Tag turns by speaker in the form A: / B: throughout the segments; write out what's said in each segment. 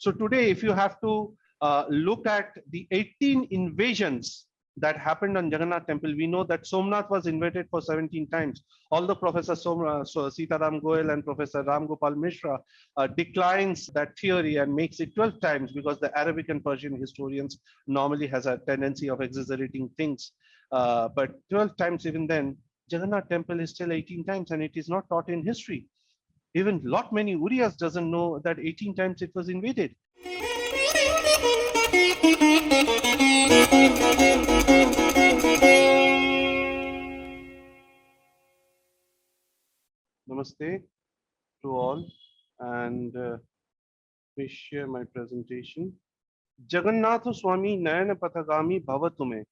A: So today, if you have to look at the 18 invasions that happened on Jagannath temple, we know that Somnath was invaded for 17 times. Although Professor Sitaram Goel and Professor Ram Gopal Mishra declines that theory and makes it 12 times, because the Arabic and Persian historians normally has a tendency of exaggerating things. But 12 times even then, Jagannath temple is still 18 times, and it is not taught in history. Even lot many Uriyas doesn't know that 18 times it was invaded. Namaste to all, and we share my presentation. Jagannath Swami Nayana Pathagami Bhavatume.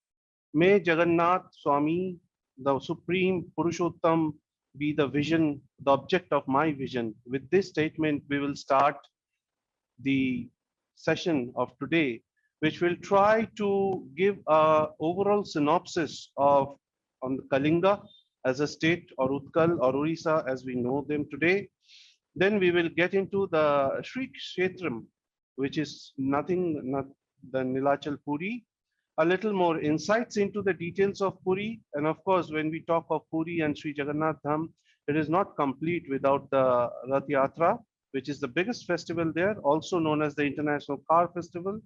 A: May Jagannath Swami, the Supreme Purushottam, be the vision, the object of my vision. With this statement, we will start the session of today, which will try to give a overall synopsis of on the Kalinga as a state, or Utkal or Orissa as we know them today. Then we will get into the Sri Kshetram, which is nothing not the Nilachal Puri, a little more insights into the details of Puri. And of course, when we talk of Puri and Sri Jagannath Dham, it is not complete without the Rath Yatra, which is the biggest festival there, also known as the International Car Festival.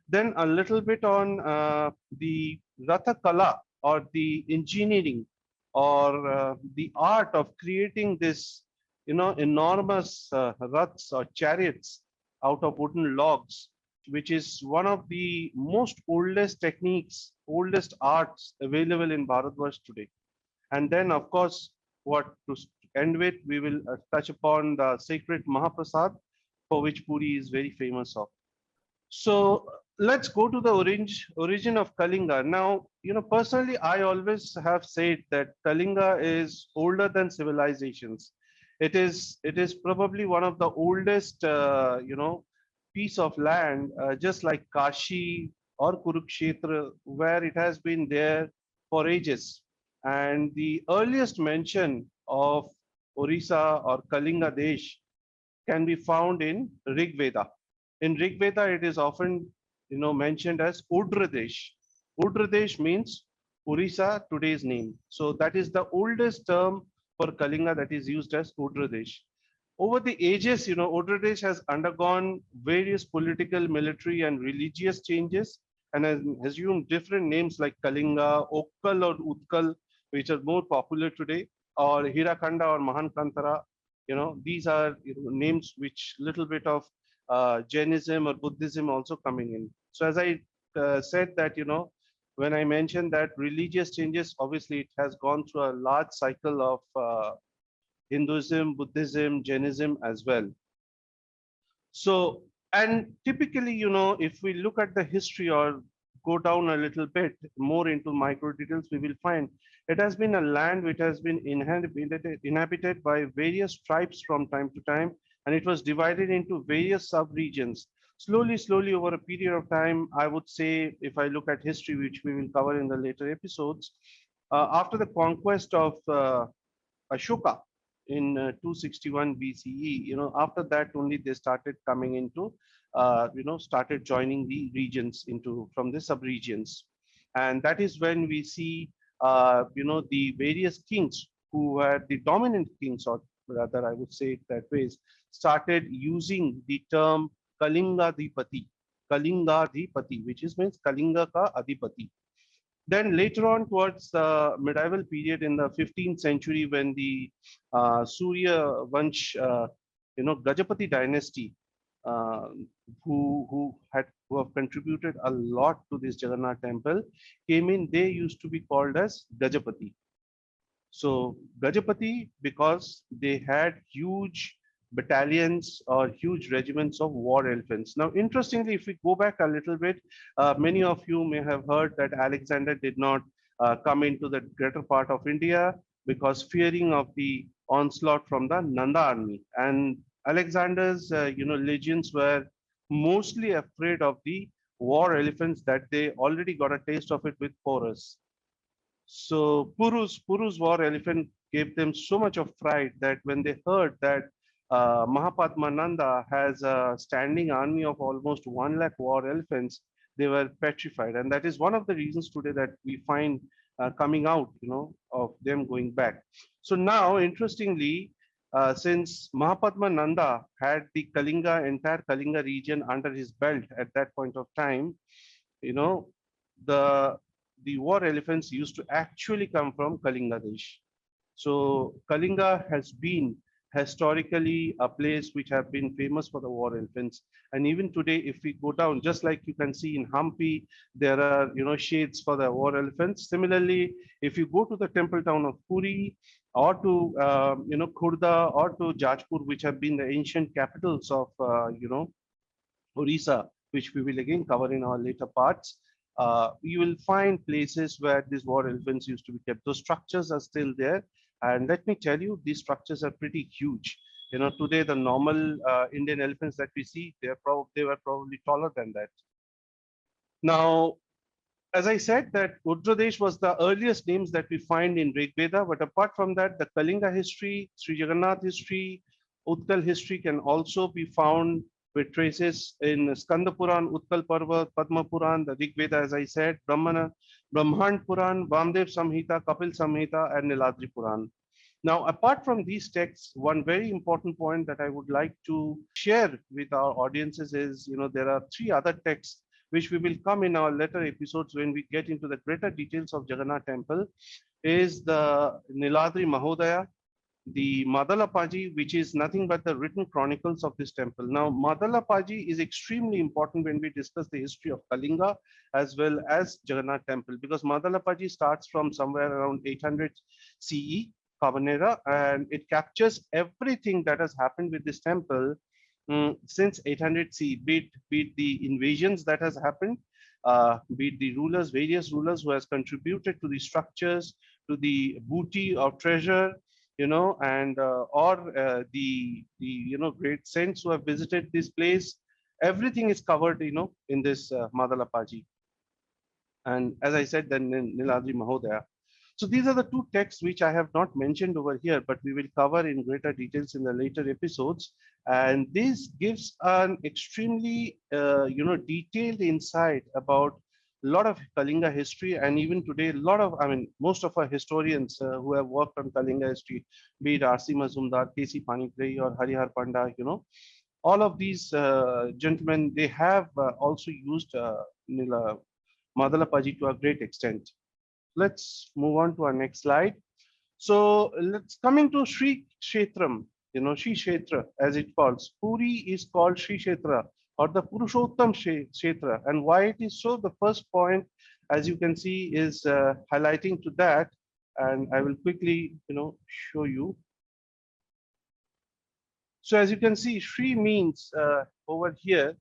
A: Then a little bit on the Ratha Kala, or the engineering, or the art of creating this, enormous raths or chariots out of wooden logs, which is one of the most oldest techniques, oldest arts available in Bharatvarsh today. And then, of course, what to end with, we will touch upon the sacred Mahaprasad, for which Puri is very famous of. So let's go to the origin of Kalinga. Now, personally, I always have said that Kalinga is older than civilizations. It is probably one of the oldest, piece of land, just like Kashi or Kurukshetra, where it has been there for ages. And the earliest mention of Orissa or Kalinga Desh can be found in Rig Veda. In Rig Veda, it is often mentioned as Udradesh. Udradesh means Orissa, today's name. So that is the oldest term for Kalinga that is used as Udradesh. Over the ages, Udradesh has undergone various political, military, and religious changes, and has assumed different names like Kalinga, Okkal or Utkal, which are more popular today, or Hirakanda or Mahankantara. These are names which little bit of Jainism or Buddhism also coming in. So as I said that, when I mentioned that religious changes, obviously it has gone through a large cycle of Hinduism, Buddhism, Jainism as well. So, and typically, if we look at the history or go down a little bit more into micro details, we will find it has been a land which has been inhabited by various tribes from time to time, and it was divided into various sub-regions. Slowly over a period of time, I would say, if I look at history, which we will cover in the later episodes, after the conquest of Ashoka in 261 BCE, after that only they started coming into, started joining the regions into from the sub-regions. And that is when we see, the various kings who were the dominant kings, or rather I would say it that way, started using the term Kalingadhipati, Kalingadhipati, which is means Kalinga ka Adhipati. Then later on towards the medieval period in the 15th century, when the Surya Vansh, Gajapati dynasty, uh, who have contributed a lot to this Jagannath temple, came in, they used to be called as Gajapati. So Gajapati, because they had huge battalions or huge regiments of war elephants. Now, interestingly, if we go back a little bit, many of you may have heard that Alexander did not come into the greater part of India because fearing of the onslaught from the Nanda army. And Alexander's, legions were mostly afraid of the war elephants, that they already got a taste of it with Porus. So Puru's war elephant gave them so much of fright that when they heard that Mahapadmananda has a standing army of almost 1 lakh war elephants. They were petrified, and that is one of the reasons today that we find coming out, of them going back. So now, interestingly, since Mahapadmananda had the Kalinga, entire Kalinga region under his belt at that point of time, you know, the war elephants used to actually come from Kalinga Desh. So Kalinga has been historically a place which have been famous for the war elephants. And even today, if we go down, just like you can see in Hampi, there are shades for the war elephants. Similarly, if you go to the temple town of Puri or to Khurda or to Jajpur, which have been the ancient capitals of Orissa, which we will again cover in our later parts, you will find places where these war elephants used to be kept. Those structures are still there. And let me tell you, these structures are pretty huge. Today the normal Indian elephants that we see, they were probably taller than that. Now, as I said, that Udradesh was the earliest names that we find in Rig Veda, but apart from that, the Kalinga history, Sri Jagannath history, Utkal history can also be found with traces in Skanda Puran, Utkal Parva, Padma Puran, the Rig Veda, as I said, Brahmand Puran, Vamdev Samhita, Kapil Samhita, and Niladri Puran. Now, apart from these texts, one very important point that I would like to share with our audiences is, there are three other texts which we will come in our later episodes when we get into the greater details of Jagannath temple, is the Niladri Mahodaya, the Madalapaji, which is nothing but the written chronicles of this temple. Now, Madalapaji is extremely important when we discuss the history of Kalinga as well as Jagannath temple, because Madalapaji starts from somewhere around 800 CE, Kavanera, and it captures everything that has happened with this temple since 800 CE, be it the invasions that has happened, be it the various rulers who has contributed to the structures, to the booty or treasure, and or the great saints who have visited this place. Everything is covered, in this Madalapaji. And as I said, then Niladri Mahodaya. So these are the two texts which I have not mentioned over here, but we will cover in greater details in the later episodes. And this gives an extremely, detailed insight about a lot of Kalinga history. And even today, most of our historians who have worked on Kalinga history, be it R.C. Mazumdar, K.C. Panigrahi, or Harihar Panda, all of these gentlemen, they have also used Madalapaji to a great extent. Let's move on to our next slide. So let's coming to Sri Kshetram, Sri Kshetra as it calls. Puri is called Sri Kshetra or the Purushottam Kshetra. And why it is so, the first point, as you can see, is highlighting to that. And I will quickly, show you. So as you can see, Sri means over here.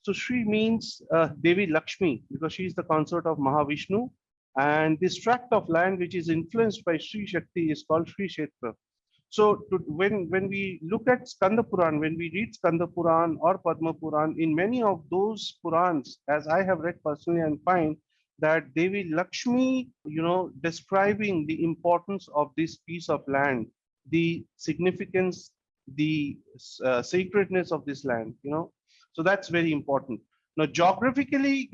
A: So Sri means Devi Lakshmi, because she is the consort of Mahavishnu. And this tract of land which is influenced by Sri Shakti is called Sri Kshetra. So when we look at Skanda Puran, when we read Skanda Puran or Padma Puran, in many of those Purans, as I have read personally and find that Devi Lakshmi, describing the importance of this piece of land, the significance, the sacredness of this land, so that's very important. Now, geographically,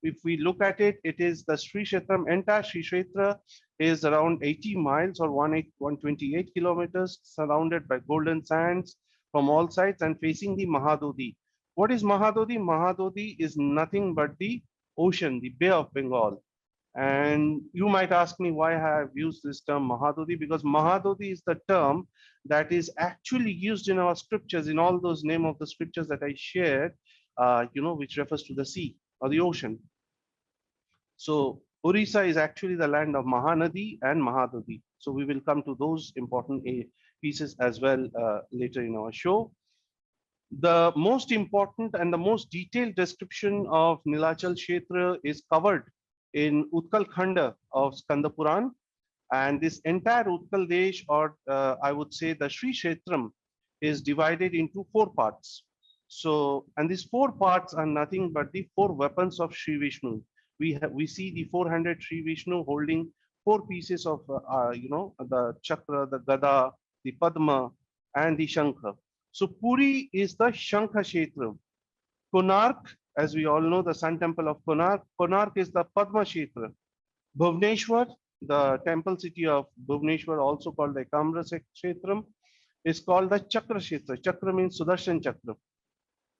A: if we look at it, it is the Sri Kshetram, entire Sri Kshetra is around 80 miles or 128 kilometers, surrounded by golden sands from all sides and facing the Mahadodi. What is Mahadodi? Mahadodi is nothing but the ocean, the Bay of Bengal. And you might ask me why I have used this term Mahadodi, because Mahadodi is the term that is actually used in our scriptures, in all those name of the scriptures that I shared, which refers to the sea or the ocean. So Orissa is actually the land of Mahanadi and Mahadodi. So we will come to those important pieces as well later in our show. The most important and the most detailed description of Nilachal Kshetra is covered in Utkal Khanda of Skanda Puran. And this entire Utkal Desh, or I would say the Sri Kshetram, is divided into 4 parts. So, and these 4 parts are nothing but the 4 weapons of Sri Vishnu. We see the 400 Sri Vishnu holding 4 pieces of, the chakra, the gada, the padma, and the shankha. So Puri is the Shankha Kshetra. Konark, as we all know, the Sun Temple of Konark. Konark is the Padma Kshetra. Bhubaneswar, the temple city of Bhubaneswar, also called the Ekamra Kshetram, is called the Chakra Kshetra. Chakra means Sudarshan Chakra.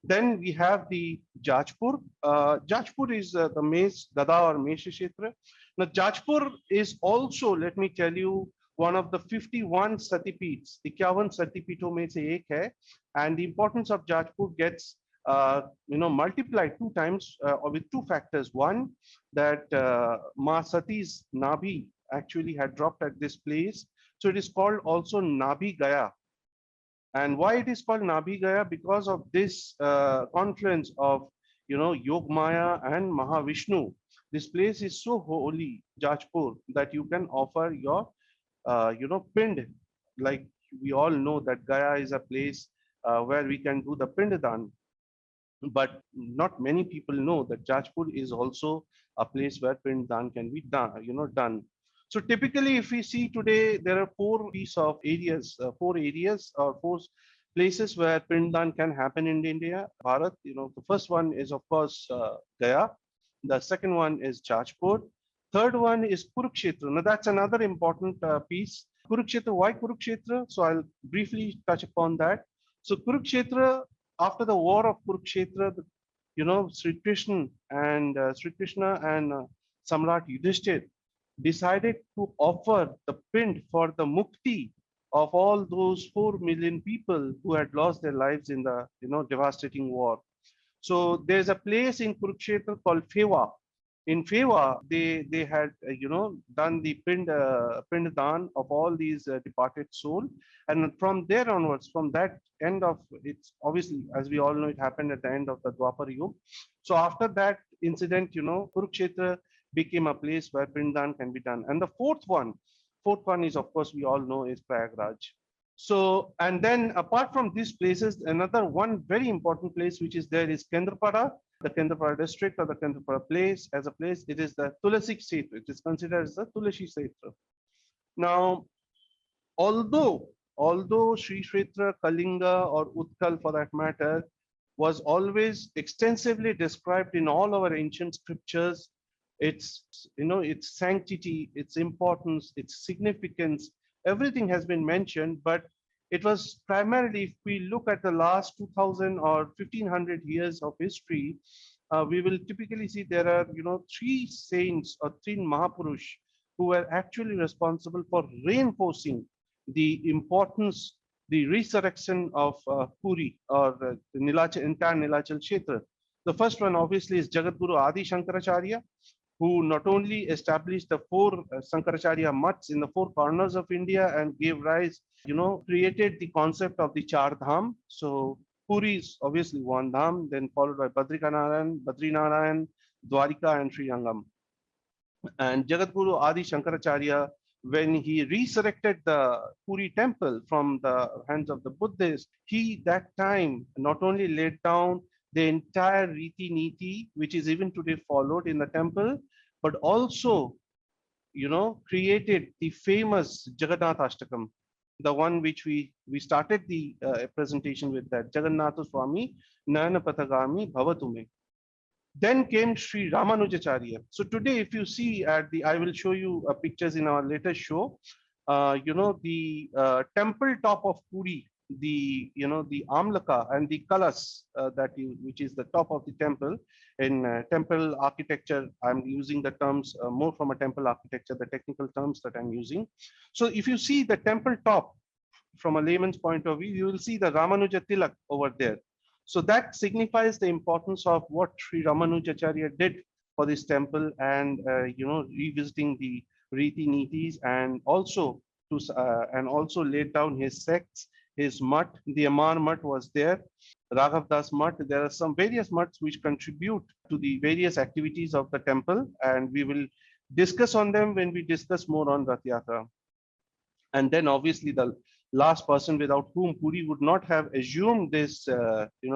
A: Then we have the Jajpur. Jajpur is the Mace, Gada or Mesha Kshetra. Now, Jajpur is also, let me tell you, one of the 51 Satipeeths. 51 Satipeethon mein se ek hai. And the importance of Jajpur gets multiplied two times or with two factors. One, that Ma Sati's Nabhi actually had dropped at this place. So it is called also Nabhi Gaya. And why it is called Nabhi Gaya? Because of this confluence of, Yogmaya and Mahavishnu. This place is so holy, Jajpur, that you can offer your, pind. Like we all know that Gaya is a place where we can do the Pindadan. But not many people know that Jajpur is also a place where Pindadan can be done. So typically, if we see today, there are four areas or four places where Pindadan can happen in India, Bharat. The first one is, of course, Gaya. The second one is Jajpur. Third one is Kurukshetra. Now, that's another important piece. Kurukshetra, why Kurukshetra? So I'll briefly touch upon that. So Kurukshetra, after the war of Kurukshetra, Sri Krishna and Samrat Yudhishthir decided to offer the pind for the mukti of all those 4 million people who had lost their lives in the devastating war. So there's a place in Kurukshetra called Fewa. In Fewa, they had done the pind dan of all these departed soul, and from there onwards, from that end of it's obviously, as we all know, it happened at the end of the Dwapar Yuga. So after that incident, Kurukshetra became a place where Pindan can be done. And the fourth one is, of course, we all know, is Prayagraj. So, and then apart from these places, another one very important place which is there is Kendrapada, the Kendrapada district or the Kendrapada place as a place. It is the Tulasi Kshetra. It is considered as the Tulasi Kshetra. Now, although Sri Kshetra, Kalinga or Utkal for that matter was always extensively described in all our ancient scriptures, its sanctity, its importance, its significance, everything has been mentioned, but it was primarily, if we look at the last 2000 or 1500 years of history, we will typically see there are, three saints or three Mahapurush who were actually responsible for reinforcing the importance, the resurrection of Puri or the entire Nilachal Kshetra. The first one obviously is Jagadguru Adi Shankaracharya, who not only established the four Sankaracharya mats in the four corners of India and gave rise, created the concept of the Char Dham. So Puri is obviously one Dham, then followed by Badrinarayan, Dwarika and Srirangam. And Jagadguru Adi Shankaracharya, when he resurrected the Puri temple from the hands of the Buddhists, he that time not only laid down the entire Riti Niti, which is even today followed in the temple, but also, created the famous Jagannath Ashtakam, the one which we started the presentation with, that Jagannatha Swami Nayana Pathagami Bhavatume. Then came Sri Ramanujacharya. So today, if you see I will show you pictures in our latest show. The temple top of Puri, the Amlaka and the Kalas which is the top of the temple. In temple architecture, I'm using the terms more from a temple architecture, the technical terms that I'm using. So if you see the temple top from a layman's point of view, you will see the Ramanuja Tilak over there. So that signifies the importance of what Sri Ramanujacharya did for this temple, and revisiting the Riti Nitis, and also laid down his sects, his mutt. The Amar mutt was there, Raghav Das mutt. There are some various mutts which contribute to the various activities of the temple, and we will discuss on them when we discuss more on Rath Yatra. And then obviously the last person without whom Puri would not have assumed this,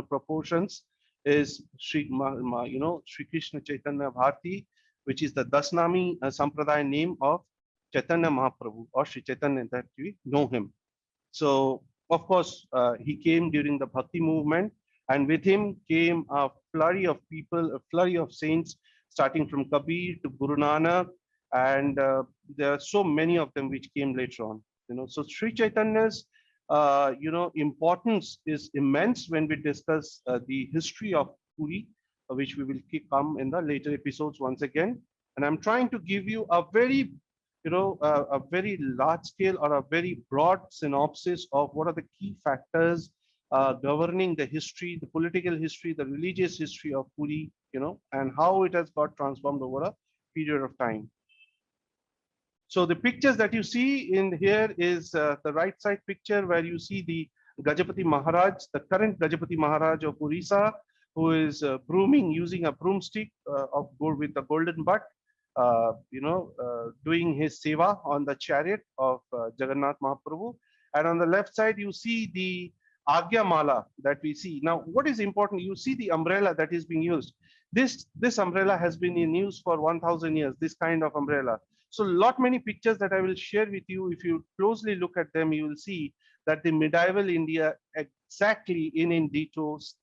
A: proportions is Sri Krishna Chaitanya Bharati, which is the Dasnami Sampradaya name of Chaitanya Mahaprabhu, or Sri Chaitanya, that we know him. So Of course, he came during the Bhakti movement, and with him came a flurry of people, a flurry of saints, starting from Kabir to Guru Nanak, and there are so many of them which came later on. So Sri Chaitanya's importance is immense when we discuss the history of Puri, which we will come in the later episodes once again. And I'm trying to give you a very a very large scale or a very broad synopsis of what are the key factors governing the history, the political history, the religious history of Puri, and how it has got transformed over a period of time. So the pictures that you see in here is the right side picture where you see the Gajapati Maharaj, the current Gajapati Maharaj of Orissa, who is brooming using a broomstick of gold with a golden butt, doing his seva on the chariot of Jagannath Mahaprabhu. And on the left side, you see the Agya Mala that we see. Now, what is important, you see the umbrella that is being used. This umbrella has been in use for 1,000 years, this kind of umbrella. So many pictures that I will share with you, if you closely look at them, you will see that the medieval India exactly in details,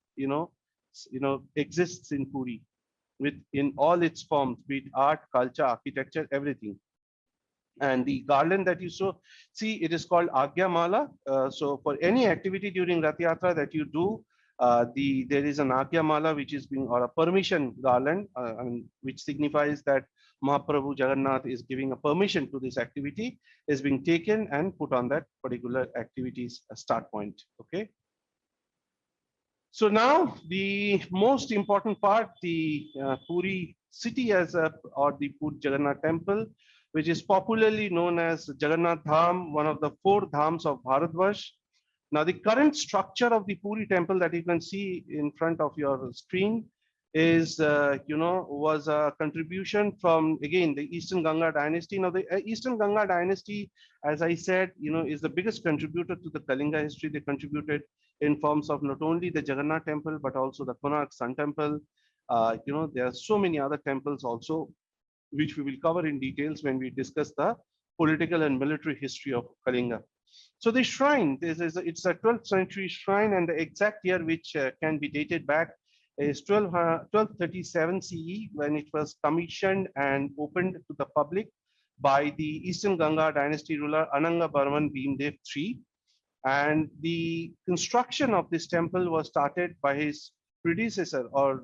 A: exists in Puri in all its forms, be it art, culture, architecture, everything. And the garland that you see, it is called Agya Mala. So for any activity during Rath Yatra that you do, there is an Agya Mala which is being, or a permission garland, which signifies that Mahaprabhu Jagannath is giving a permission to this activity, is being taken and put on that particular activity's start point. Okay. So now the most important part, the Puri city or the Puri Jagannath temple, which is popularly known as Jagannath Dham, one of the 4 dhams of Bharatvarsh. Now the current structure of the Puri temple that you can see in front of your screen is, was a contribution from, again, the Eastern Ganga dynasty. Now the Eastern Ganga dynasty, as I said, is the biggest contributor to the Kalinga history. They contributed in forms of not only the Jagannath temple, but also the Konark Sun temple. There are so many other temples also, which we will cover in details when we discuss the political and military history of Kalinga. So the shrine, it's a 12th century shrine, and the exact year which can be dated back is 1237 CE, when it was commissioned and opened to the public by the Eastern Ganga dynasty ruler Ananga Barman Bhimdev III. And the construction of this temple was started by his predecessor, or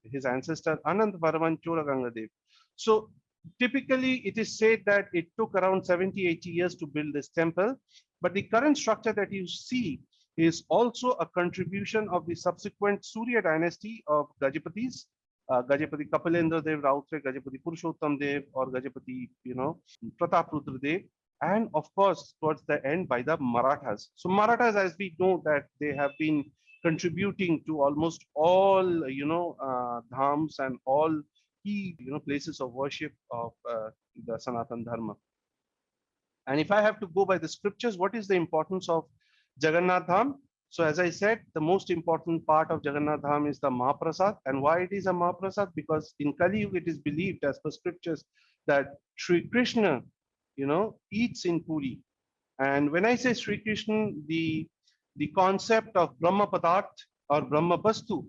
A: his ancestor Anand Varman Choragangadev. So typically it is said that it took around 70-80 years to build this temple, but the current structure that you see is also a contribution of the subsequent Surya dynasty of Gajapatis, Gajapati Kapilendra Dev Rautre, Gajapati Purushottam Dev, or Gajapati, Pratap Rudra Dev, and of course towards the end by the Marathas. So Marathas, as we know, that they have been contributing to almost all dhams and all key places of worship of the Sanatan Dharma. And if I have to go by the scriptures, what is the importance of Jagannath Dham? So as I said, the most important part of Jagannath Dham is the Mahaprasad. And why it is a Mahaprasad? Because in Kali Yuga, it is believed as per scriptures that Sri Krishna, eats in Puri. And when I say Sri Krishna, the concept of Brahma Padarth or Brahma Vastu,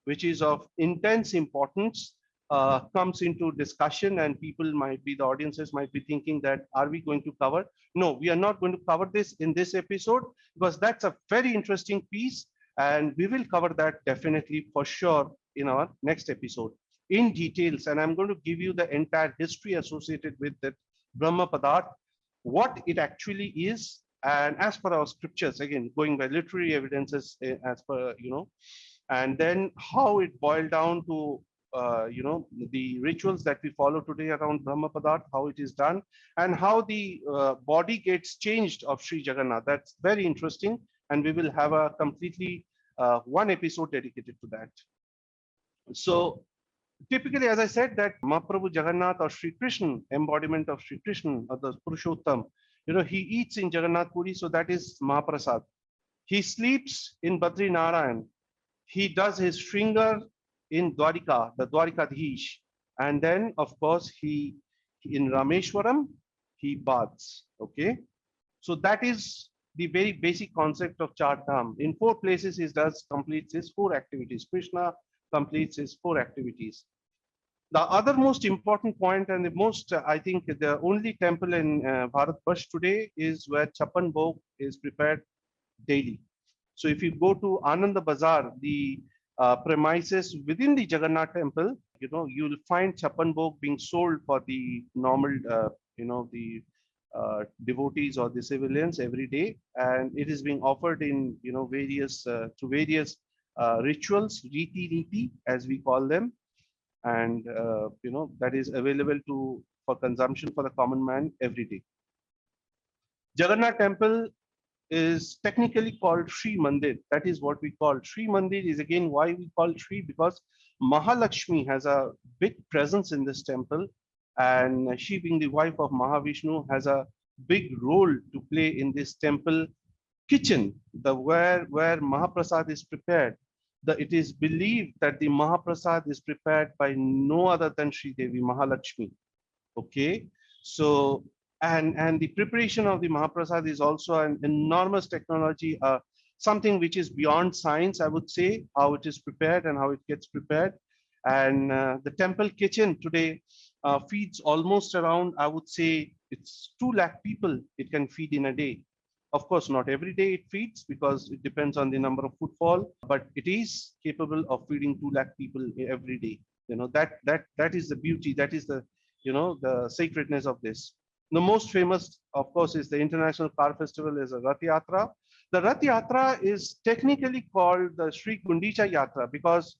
A: which is of intense importance, comes into discussion, and the audiences might be thinking that, are we going to cover? No, we are not going to cover this in this episode, because that's a very interesting piece, and we will cover that definitely for sure in our next episode in details. And I'm going to give you the entire history associated with that Brahma Padarth, what it actually is, and as per our scriptures, again, going by literary evidences, as per, and then how it boiled down to the rituals that we follow today around Brahma Padarth, how it is done, and how the body gets changed of Sri Jagannath. That's very interesting, and we will have a completely one episode dedicated to that. So typically, as I said, that Mahaprabhu Jagannath, or Sri Krishna, embodiment of Sri Krishna, or the Purushottam, he eats in Jagannath Puri, so that is Mahaprasad. He sleeps in Badri Narayan. He does his Shringar in Dwarika, the Dwarikadhish. And then, of course, in Rameshwaram, he baths. Okay. So that is the very basic concept of Char Dham. In 4 places, he does completes his 4 activities. Krishna completes his 4 activities. The other most important point and the most, I think, the only temple in Bharat Bash today is where Chappan Bhog is prepared daily. So if you go to Ananda Bazar, the premises within the Jagannath temple, you'll find Chappan Bhog being sold for the normal, the devotees or the civilians every day, and it is being offered in various through various rituals, riti, as we call them, and that is available for consumption for the common man every day. Jagannath temple is technically called Sri Mandir. That is what we call Sri Mandir. Is again why we call Sri, because Mahalakshmi has a big presence in this temple, and she, being the wife of Mahavishnu, has a big role to play in this temple kitchen, the where Mahaprasad is prepared. It is believed that the Mahaprasad is prepared by no other than Sri Devi Mahalakshmi. Okay, so and the preparation of the Mahaprasad is also an enormous technology, something which is beyond science, I would say, how it is prepared and how it gets prepared. And the temple kitchen today feeds almost around, I would say, it's 2 lakh people it can feed in a day. Of course, not every day it feeds because it depends on the number of footfall, but it is capable of feeding 2 lakh people every day. That is the beauty. That is the sacredness of this. The most famous, of course, is the International Car Festival, is a Rath Yatra. The Rath Yatra is technically called the Sri Gundicha Yatra because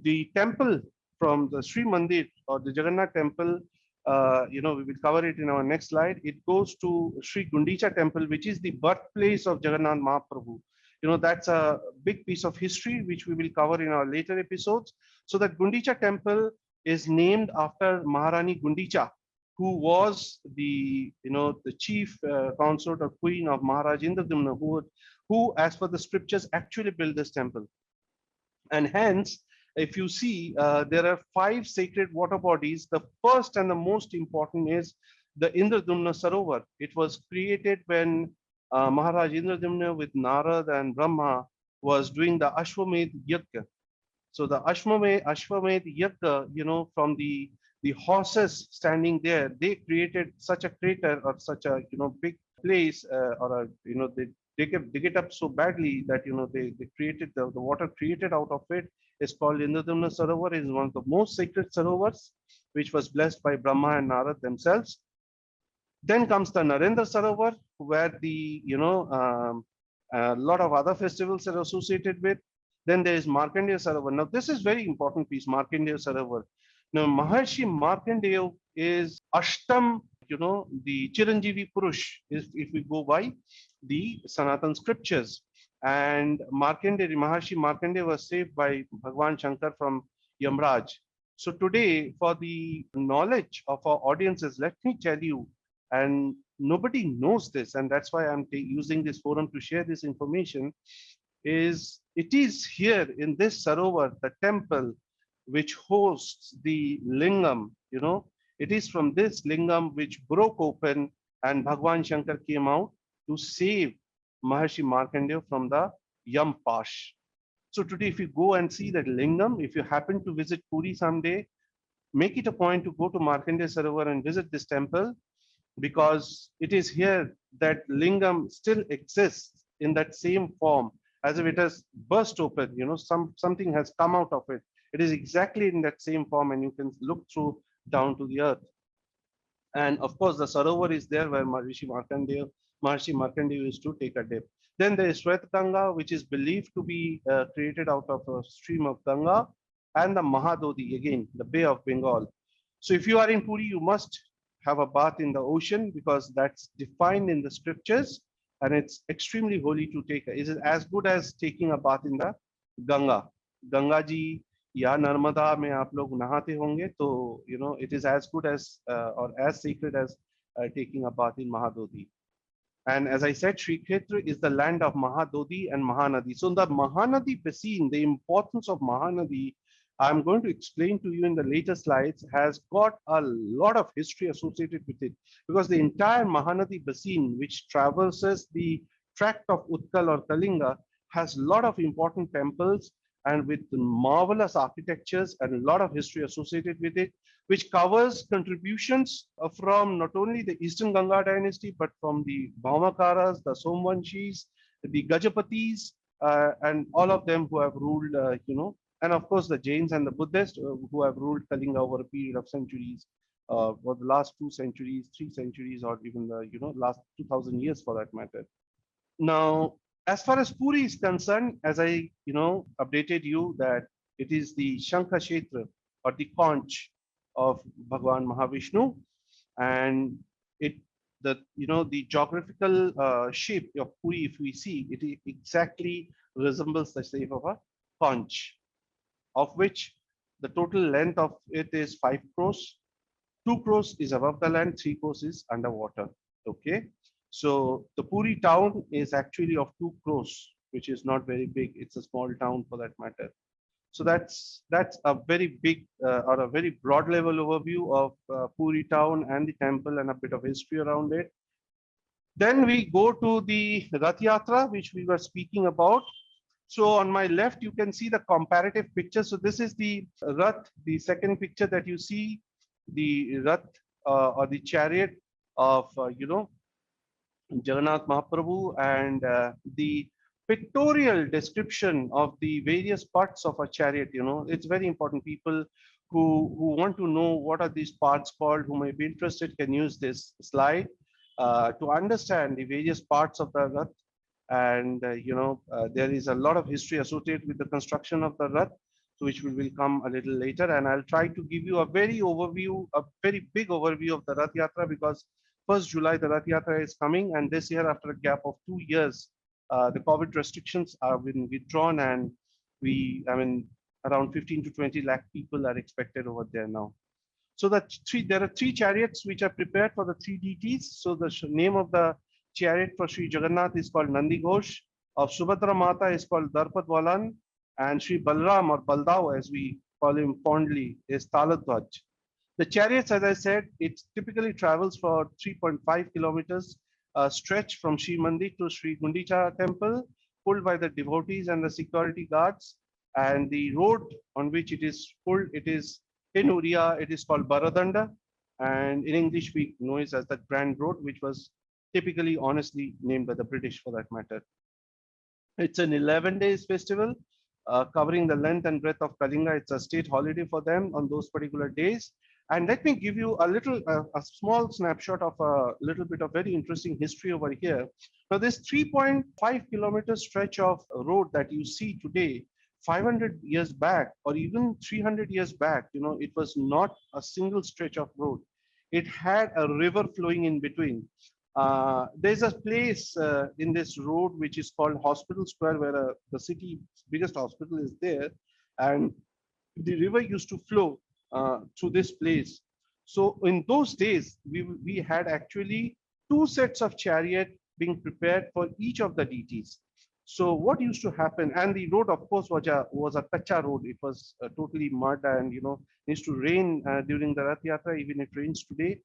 A: the temple from the Sri Mandir or the Jagannath temple, we will cover it in our next slide. It goes to Sri Gundicha temple, which is the birthplace of Jagannath Mahaprabhu. That's a big piece of history, which we will cover in our later episodes. So that Gundicha temple is named after Maharani Gundicha, who was the chief consort or queen of Maharaj Indradumna, who, as per the scriptures, actually built this temple. And hence, if you see, there are 5 sacred water bodies. The first and the most important is the Indradumna Sarovar. It was created when Maharaj Indradumna with Narad and Brahma was doing the Ashwamedh Yajna. So the Ashwamedh Yajna, from the horses standing there, they created such a crater or such a big place, or they dig it up so badly that they created the water created out of it is called Indradumna Sarovar. Is one of the most sacred sarovars, which was blessed by Brahma and Narad themselves. Then comes the Narendra Sarovar, where a lot of other festivals are associated with. Then there is Markandeya Sarovar. Now this is very important piece, Markandeya Sarovar. Now Maharshi Markandeya is Ashtam, the Chiranjeevi Purush, if we go by the Sanatan scriptures. And Maharshi Markandeya was saved by Bhagwan Shankar from Yamraj. So today, for the knowledge of our audiences, let me tell you, and nobody knows this, and that's why I'm using this forum to share this information, it is here in this Sarovar, the temple, which hosts the Lingam, it is from this Lingam which broke open and Bhagwan Shankar came out to save Maharshi Markandeya from the Yam Pash. So today, if you go and see that Lingam, if you happen to visit Puri someday, make it a point to go to Markandeya Sarovar and visit this temple, because it is here that Lingam still exists in that same form, as if it has burst open, something has come out of it. It is exactly in that same form, and you can look through down to the earth. And of course, the Sarovar is there where Maharishi Markandeya used to take a dip. Then there is Shweta Ganga, which is believed to be created out of a stream of Ganga, and the Mahadodi, again, the Bay of Bengal. So if you are in Puri, you must have a bath in the ocean, because that's defined in the scriptures, and it's extremely holy to take. It is as good as taking a bath in the Ganga. Ganga ji या नर्मदा में आप लोग नहाते होंगे, तो it is as good as or as sacred as taking a bath in Mahadodi. And as I said, Sri Kshetra is the land of Mahadodi and Mahanadi. So the Mahanadi basin, the importance of Mahanadi, I'm going to explain to you in the later slides, has got a lot of history associated with it, because the entire Mahanadi basin, which traverses the tract of Utkal or Kalinga has a lot of important temples and with marvelous architectures and a lot of history associated with it, which covers contributions from not only the Eastern Ganga dynasty, but from the Bhaumakaras, the Somvanshis, the Gajapatis, and all of them who have ruled, and of course the Jains and the Buddhists who have ruled Kalinga over a period of centuries, for the last 2 centuries, 3 centuries, or even the last 2,000 years for that matter. Now, as far as Puri is concerned, as I updated you that it is the Shankha Kshetra or the conch of Bhagwan Mahavishnu, and it the geographical shape of Puri, if we see it, exactly resembles the shape of a conch, of which the total length of it is 5 crores. 2 crores is above the land, 3 crores is underwater. Okay, so the Puri town is actually of 2 crores, which is not very big. It's a small town for that matter. So that's a very big or a very broad level overview of Puri town and the temple and a bit of history around it. Then we go to the Rath Yatra, which we were speaking about. So on my left, you can see the comparative picture. So this is the Rath, the second picture that you see, the Rath or the chariot of, Jagannath Mahaprabhu, and the pictorial description of the various parts of a chariot. It's very important. People who want to know what are these parts called, who may be interested, can use this slide to understand the various parts of the Rath. And there is a lot of history associated with the construction of the Rath, so which will come a little later. And I'll try to give you a very big overview of the Rath Yatra, because 1st July the Rath Yatra is coming, and this year, after a gap of 2 years, the COVID restrictions are been withdrawn, and around 15 to 20 lakh people are expected over there now. So there are three chariots which are prepared for the three deities. So the name of the chariot for Sri Jagannath is called Nandi Ghosh, of Subhadra Mata is called Darpadwalan, and Sri Balram or Baldav, as we call him fondly, is Taladhwaj. The chariots, as I said, it typically travels for 3.5 kilometers, stretch from Sri Mandir to Sri Gundicha temple, pulled by the devotees and the security guards. And the road on which it is pulled, it is in Oriya, it is called Baradanda, and in English we know it as the Grand Road, which was typically honestly named by the British for that matter. It's an 11 days festival covering the length and breadth of Kalinga. It's a state holiday for them on those particular days. And let me give you a small snapshot of a little bit of very interesting history over here. Now, this 3.5 kilometer stretch of road that you see today, 500 years back or even 300 years back, it was not a single stretch of road. It had a river flowing in between. There's a place in this road which is called Hospital Square, where the city's biggest hospital is there, and the river used to flow through this place. So in those days, we had actually 2 sets of chariot being prepared for each of the deities. So what used to happen, and the road, of course, was a kacha road. It was totally mud, and used to rain during the Rath Yatra. Even it rains today,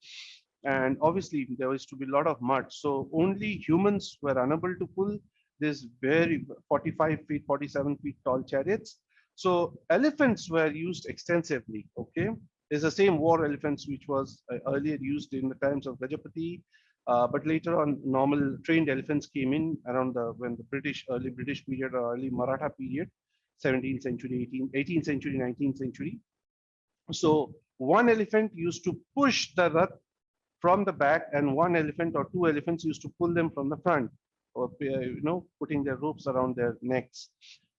A: and obviously there used to be a lot of mud. So only humans were unable to pull this very 45 feet, 47 feet tall chariots. So elephants were used extensively. Okay, there's the same war elephants which was earlier used in the times of Gajapati. But later on, normal trained elephants came in around when the early British period or early Maratha period, 17th century, 18th century, 19th century. So one elephant used to push the Rath from the back, and one elephant or 2 elephants used to pull them from the front, or putting their ropes around their necks.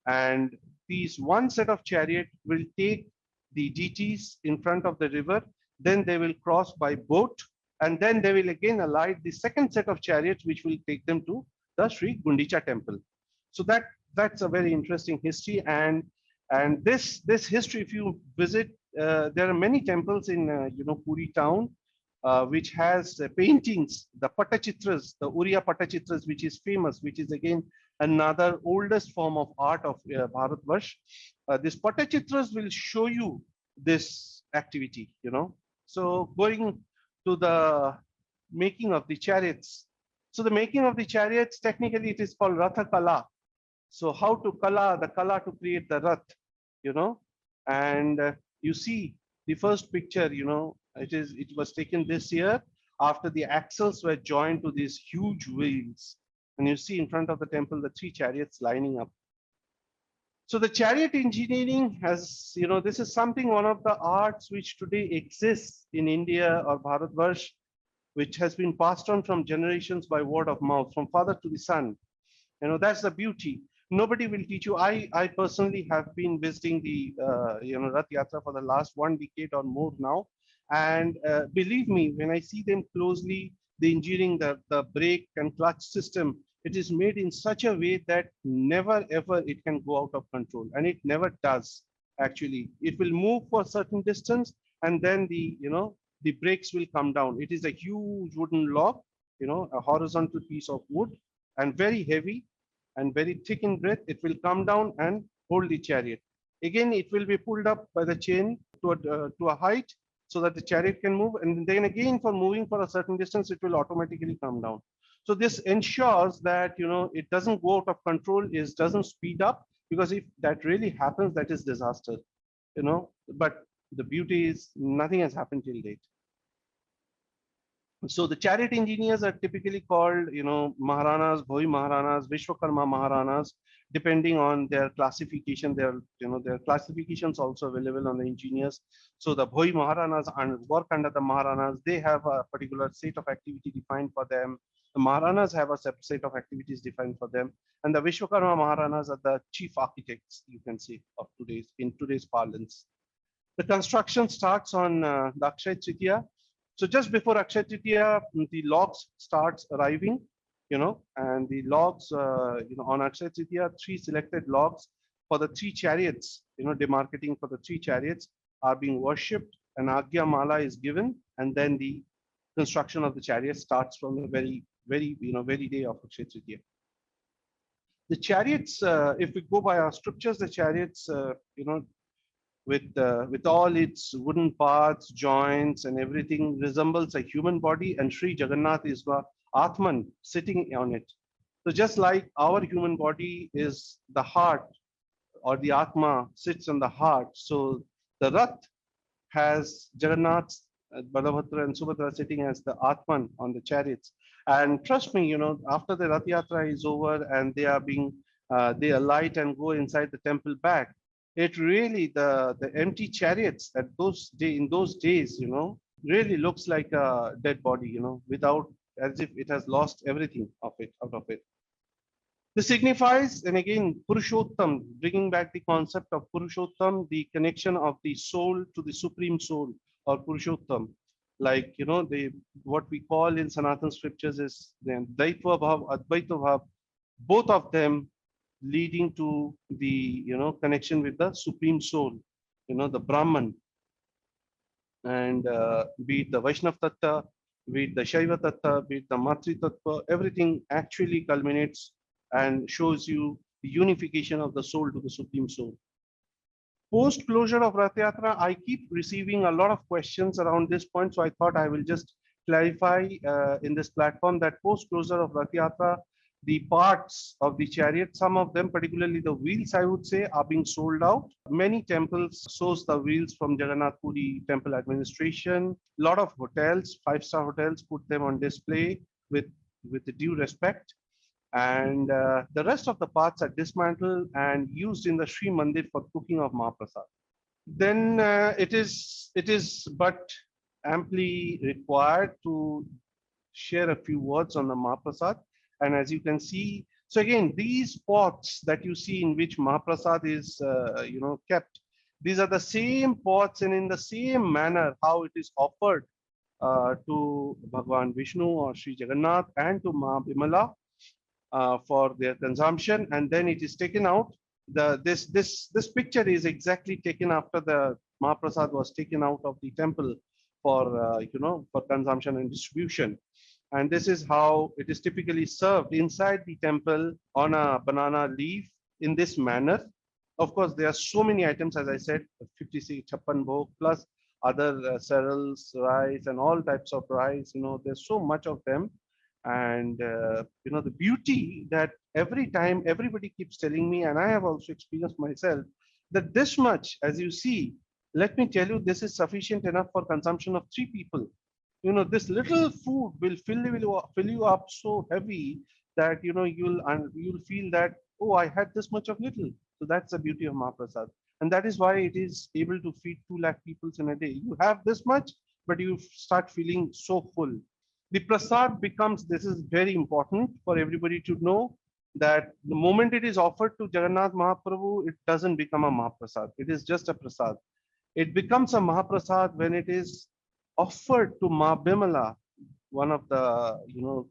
A: And these one set of chariot will take the deities in front of the river, then they will cross by boat, and then they will again alight the second set of chariots, which will take them to the Sri Gundicha temple. So that's a very interesting history. And this history, if you visit, there are many temples in Puri town, which has paintings, the Patachitras, the Oriya Patachitras, which is famous, which is again another oldest form of art of Bharatvarsh. This Patachitras will show you this activity, So going to the making of the chariots. So the making of the chariots, technically it is called Ratha Kala. So how to kala, the kala to create the rath, you know, and you see the first picture, you know, it was taken this year after the axles were joined to these huge wheels. And you see in front of the temple, the three chariots lining up. So the chariot engineering has, you know, this is something, one of the arts which today exists in India or Bharatvarsh, which has been passed on from generations by word of mouth, from father to the son. You know, that's the beauty. Nobody will teach you. I personally have been visiting the, you know, Rath Yatra for the last 1 decade or more now. And believe me, when I see them closely, the engineering, the brake and clutch system, it is made in such a way that never ever it can go out of control. And it never does, actually. It will move for a certain distance and then the, you know, the brakes will come down. It is a huge wooden log, you know, a horizontal piece of wood and very heavy and very thick in breadth. It will come down and hold the chariot. Again, it will be pulled up by the chain to a height so that the chariot can move. And then again, for moving for a certain distance, it will automatically come down. So this ensures that, you know, it doesn't go out of control, it doesn't speed up, because if that really happens, that is disaster, you know. But the beauty is nothing has happened till date. So the chariot engineers are typically called, you know, Maharanas, Bhoi Maharanas, Vishwakarma Maharanas, depending on their classification. Their, you know, their classifications also available on the engineers. So the Bhoi Maharanas and work under the Maharanas. They have a particular set of activity defined for them. The Maharanas have a separate set of activities defined for them. And the Vishwakarma Maharanas are the chief architects, you can say, of today's parlance. The construction starts on the Akshaya Tritiya. So just before Akshaya Tritiya, the logs starts arriving, you know, and the logs, you know, on Akshaya Tritiya, 3 selected logs for the 3 chariots, you know, demarcating for the 3 chariots are being worshipped, and Agya Mala is given, and then the construction of the chariot starts from the very day of Akshaya Tritiya. The chariots, if we go by our scriptures, the chariots, you know, with all its wooden parts, joints, and everything, resembles a human body, and Sri Jagannath is the Atman sitting on it. So just like our human body is the heart, or the Atma sits on the heart, so the Rath has Jagannath, Balabhadra, and Subhadra sitting as the Atman on the chariots. And trust me, you know, after the Rath Yatra is over and they are being, they alight and go inside the temple back, it really, the empty chariots at in those days, you know, really looks like a dead body, you know, without, as if it has lost everything of it, out of it. This signifies, and again, Purushottam, bringing back the concept of Purushottam, the connection of the soul to the supreme soul, or Purushottam. Like, you know, what we call in Sanatan scriptures is the Daitva Bhav, Advaita Bhav, both of them leading to the, you know, connection with the supreme soul, you know, the Brahman. And be it the Vaishnav Tattva, be it the Shaiva Tattva, be it the Matri Tattva, everything actually culminates and shows you the unification of the soul to the supreme soul. Post closure of Rath Yatra, I keep receiving a lot of questions around this point, so I thought I will just clarify in this platform that post closure of Rath Yatra, the parts of the chariot, some of them, particularly the wheels, I would say, are being sold out. Many temples source the wheels from Jagannath Puri temple administration. A lot of hotels, 5-star hotels, put them on display with the due respect. And the rest of the parts are dismantled and used in the Sri Mandir for cooking of Mahaprasad. Then it is but amply required to share a few words on the Mahaprasad. And as you can see, so again, these pots that you see in which Mahaprasad is, you know, kept, these are the same pots and in the same manner how it is offered to Bhagwan Vishnu or Sri Jagannath and to Ma Bimala for their consumption, and then it is taken out. This picture is exactly taken after the Mahaprasad was taken out of the temple for you know, for consumption and distribution. And this is how it is typically served inside the temple on a banana leaf in this manner. Of course, there are so many items, as I said, 56 chappan bhog plus other cereals, rice, and all types of rice. You know, there's so much of them. And you know, the beauty that every time everybody keeps telling me, and I have also experienced myself, that this much, as you see, let me tell you, this is sufficient enough for consumption of 3 people. You know, this little food will fill you up so heavy that you know you'll feel that, oh, I had this much of little. So that's the beauty of Mahaprasad, and that is why it is able to feed 2 lakh people in a day. You have this much, but you start feeling so full. The prasad becomes, this is very important for everybody to know, that the moment it is offered to Jagannath Mahaprabhu, it doesn't become a Mahaprasad. It is just a prasad. It becomes a Mahaprasad when it is offered to Ma Bimala, one of the, you know,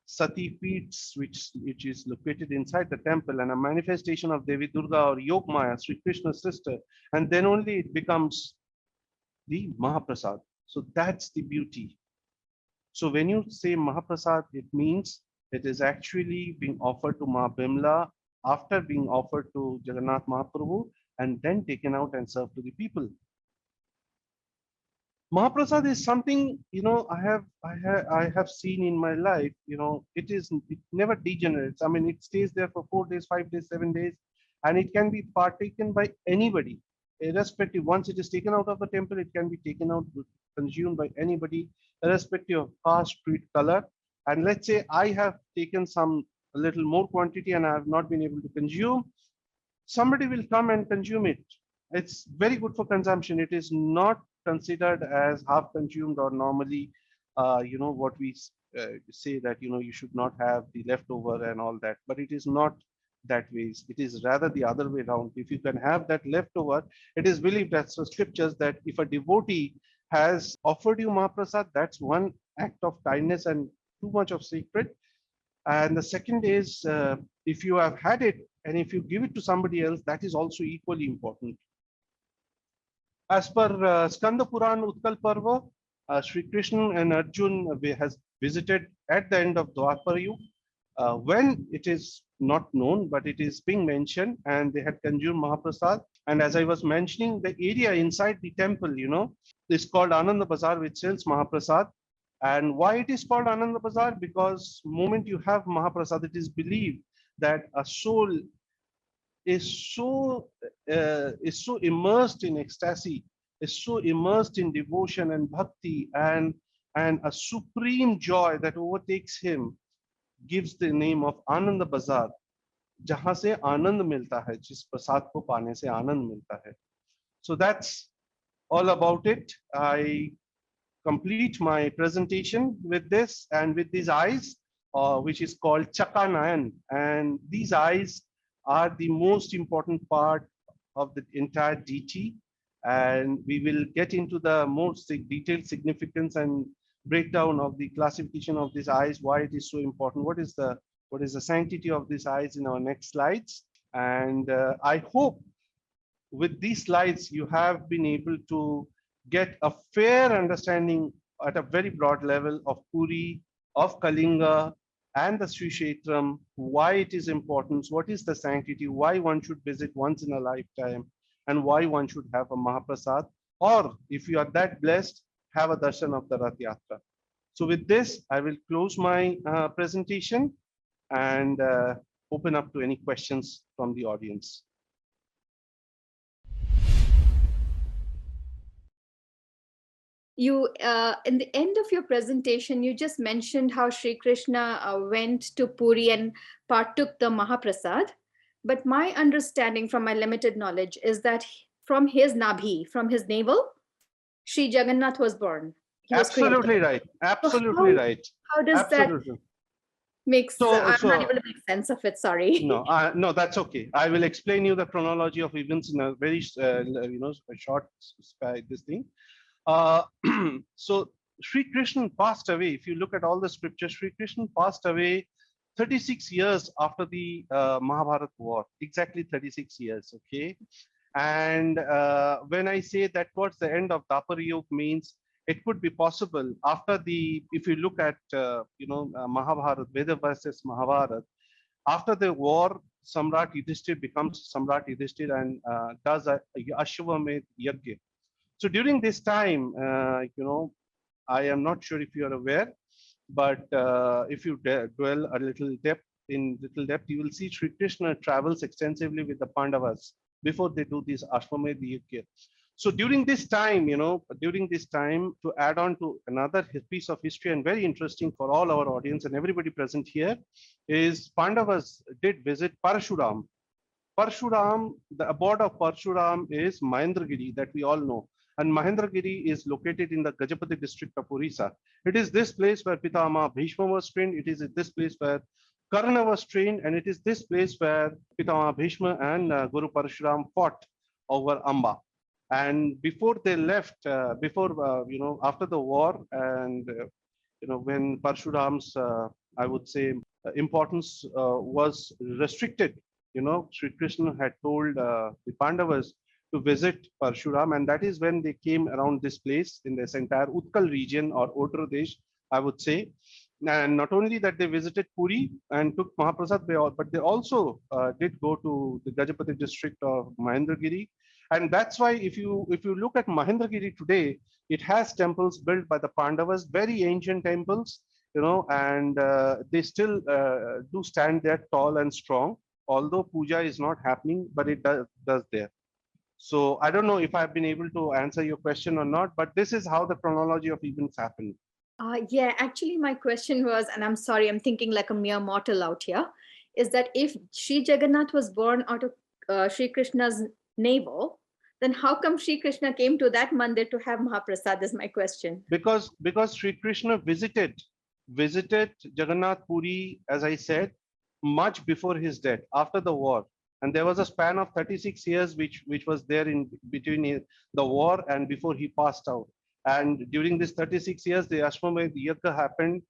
A: Sati Peeths, which is located inside the temple, and a manifestation of Devi Durga or Yogmaya, Sri Krishna's sister, and then only it becomes the Mahaprasad. So that's the beauty. So when you say Mahaprasad, it means it is actually being offered to Ma Bimla after being offered to Jagannath Mahaprabhu and then taken out and served to the people. Mahaprasad is something, you know, I have seen in my life. You know, it never degenerates. I mean, it stays there for 4 days, 5 days, 7 days, and it can be partaken by anybody, irrespective. Once it is taken out of the temple, it can be taken out, consumed by anybody, irrespective of caste, creed, color. And let's say I have taken some a little more quantity and I have not been able to consume, somebody will come and consume it. It's very good for consumption. It is not considered as half consumed or normally, you know, what we say that, you know, you should not have the leftover and all that, but it is not that way. It is rather the other way around. If you can have that leftover, it is believed as the scriptures that if a devotee has offered you Mahaprasad, that's one act of kindness and too much of secret. And the second is, if you have had it and if you give it to somebody else, that is also equally important. As per Skanda Puran Utkal Parva, Sri Krishna and Arjun has visited at the end of Dwapar Yug, when it is not known, but it is being mentioned, and they had consumed Mahaprasad. And as I was mentioning, the area inside the temple, you know, is called Ananda Bazar, which sells Mahaprasad. And why it is called Ananda Bazar? Because moment you have Mahaprasad, it is believed that a soul is so immersed in ecstasy, is so immersed in devotion and bhakti, and a supreme joy that overtakes him gives the name of Ananda Bazar, जहां से आनंद मिलता है, जिस प्रसाद को पाने से आनंद मिलता है. So that's all about it. I complete my presentation with this and with these eyes, which is called Chakanayan. And these eyes are the most important part of the entire DT. And we will get into the most detailed significance and breakdown of the classification of these eyes, why it is so important, what is the sanctity of these eyes in our next slides. And I hope with these slides, you have been able to get a fair understanding at a very broad level of Puri, of Kalinga, and the Sri Kshetram, why it is important, what is the sanctity, why one should visit once in a lifetime, and why one should have a Mahaprasad, or if you are that blessed, have a darshan of the Rath Yatra. So with this, I will close my presentation and open up to any questions from the audience.
B: You, in the end of your presentation, you just mentioned how Sri Krishna went to Puri and partook the Mahaprasad. But my understanding from my limited knowledge is that from his nabhi, from his navel, Sri Jagannath was born. He was
A: Absolutely
B: created.
A: right. Absolutely right.
B: How does
A: Absolutely.
B: that make sense? I'm not able to make sense of it. Sorry.
A: No, that's okay. I will explain you the chronology of events in a very, you know, a short this thing. So Sri Krishna passed away. If you look at all the scriptures, Sri Krishna passed away 36 years after the Mahabharata war. Exactly 36 years. Okay. And when I say that towards the end of Dapar Yug means it could be possible after the, if you look at, you know, Mahabharata, Veda versus Mahabharata, after the war, Samrat Yudhishthir becomes Samrat Yudhishthir and does a Ashwamedh Yajna. So during this time, you know, I am not sure if you are aware but if you dwell a little depth, you will see Sri Krishna travels extensively with the Pandavas before they do this Ashwamedh Yajna. So during this time, to add on to another piece of history and very interesting for all our audience and everybody present here, is Pandavas did visit Parashuram. Parshuram, the abode of Parshuram is Mahendragiri that we all know. And Mahendragiri is located in the Gajapati district of Orissa. It is this place where Pitama Bhishma was trained. It is this place where Karna was trained. And it is this place where Pitama Bhishma and Guru Parshuram fought over Amba. And before they left, after the war, and when Parshuram's, I would say, importance was restricted, Sri Krishna had told the Pandavas to visit Parshuram, and that is when they came around this place in this entire Utkal region or Odra Desh, I would say. And not only that, they visited Puri and took Mahaprasad, but they also did go to the Gajapati district of Mahendragiri. And that's why if you look at Mahendragiri today, it has temples built by the Pandavas, very ancient temples, and they still do stand there tall and strong, although puja is not happening, but it does there. So I don't know if I've been able to answer your question or not, but this is how the chronology of events happened.
B: Yeah, actually, my question was, and I'm sorry, I'm thinking like a mere mortal out here, is that if Sri Jagannath was born out of Sri Krishna's navel, then how come Sri Krishna came to that mandir to have Mahaprasad is my question.
A: Because Sri Krishna visited Jagannath Puri, as I said, much before his death, after the war. And there was a span of 36 years which was there in between the war and before he passed out. And during this 36 years, the Ashwamedh Yajna happened.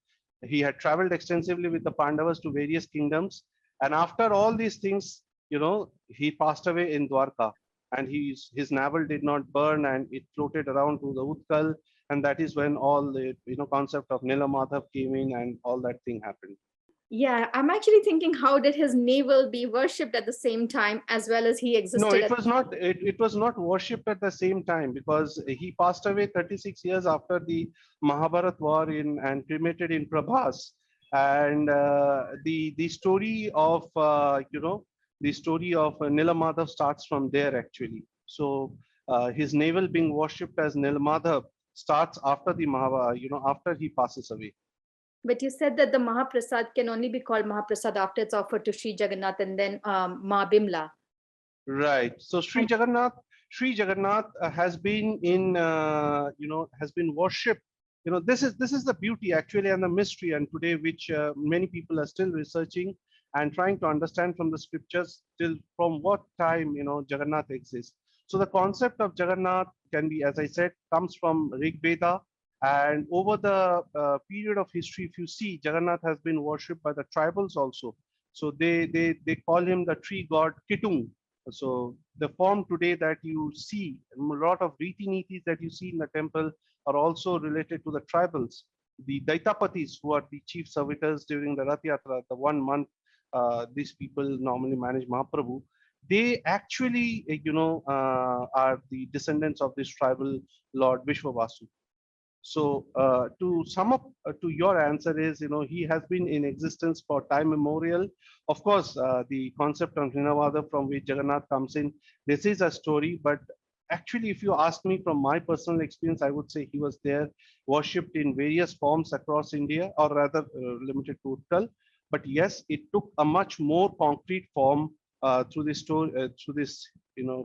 A: He had traveled extensively with the Pandavas to various kingdoms. And after all these things, he passed away in Dwarka. And his navel did not burn, and it floated around to the Utkal. And that is when all the concept of Nilamadhav came in and all that thing happened.
B: Yeah, I'm actually thinking, how did his navel be worshipped at the same time as well as he existed?
A: No, it was not. It was not worshipped at the same time, because he passed away 36 years after the Mahabharat war and cremated in Prabhas. And the story of Nilamadhav starts from there actually. So his navel being worshipped as Nilamadhav starts after the after he passes away.
B: But you said that the Mahaprasad can only be called Mahaprasad after it's offered to Sri Jagannath and then Ma Bimla.
A: Right. So Sri Jagannath has been has been worshipped. This is the beauty actually and the mystery, and today which many people are still researching and trying to understand from the scriptures till from what time Jagannath exists. So the concept of Jagannath can be, as I said, comes from Rig Veda. And over the period of history, if you see, Jagannath has been worshipped by the tribals also. So they call him the tree god Kitung. So the form today that you see, a lot of Riti Nitis that you see in the temple are also related to the tribals. The Daitapatis, who are the chief servitors during the Rath Yatra, the 1 month these people normally manage Mahaprabhu, they actually, are the descendants of this tribal Lord Vishwavasu. So to sum up to your answer is, he has been in existence for time immemorial. Of course, the concept of Nilamadhav from which Jagannath comes in, this is a story, but actually, if you ask me from my personal experience, I would say he was there, worshipped in various forms across India, or rather limited to Utkal. But yes, it took a much more concrete form through this story, through this,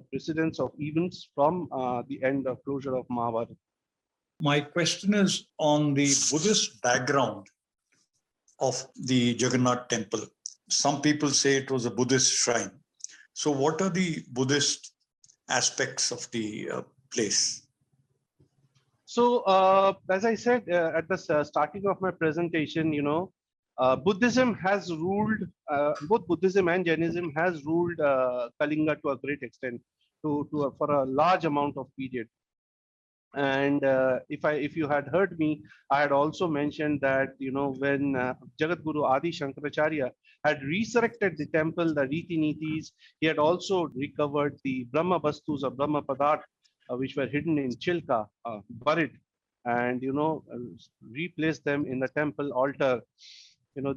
A: precedence of events from the end of closure of Mahabharata.
C: My question is on the Buddhist background of the Jagannath temple. Some people say it was a Buddhist shrine. So what are the Buddhist aspects of the place?
A: So as I said at the starting of my presentation, Buddhism has ruled, both Buddhism and Jainism has ruled Kalinga to a great extent, for a large amount of period. And if you had heard me, I had also mentioned that when Jagadguru Adi Shankaracharya had resurrected the temple, the Riti Nitis, he had also recovered the Brahma Vastus or Brahma Padarth, which were hidden in Chilka, buried. and replace them in the temple altar.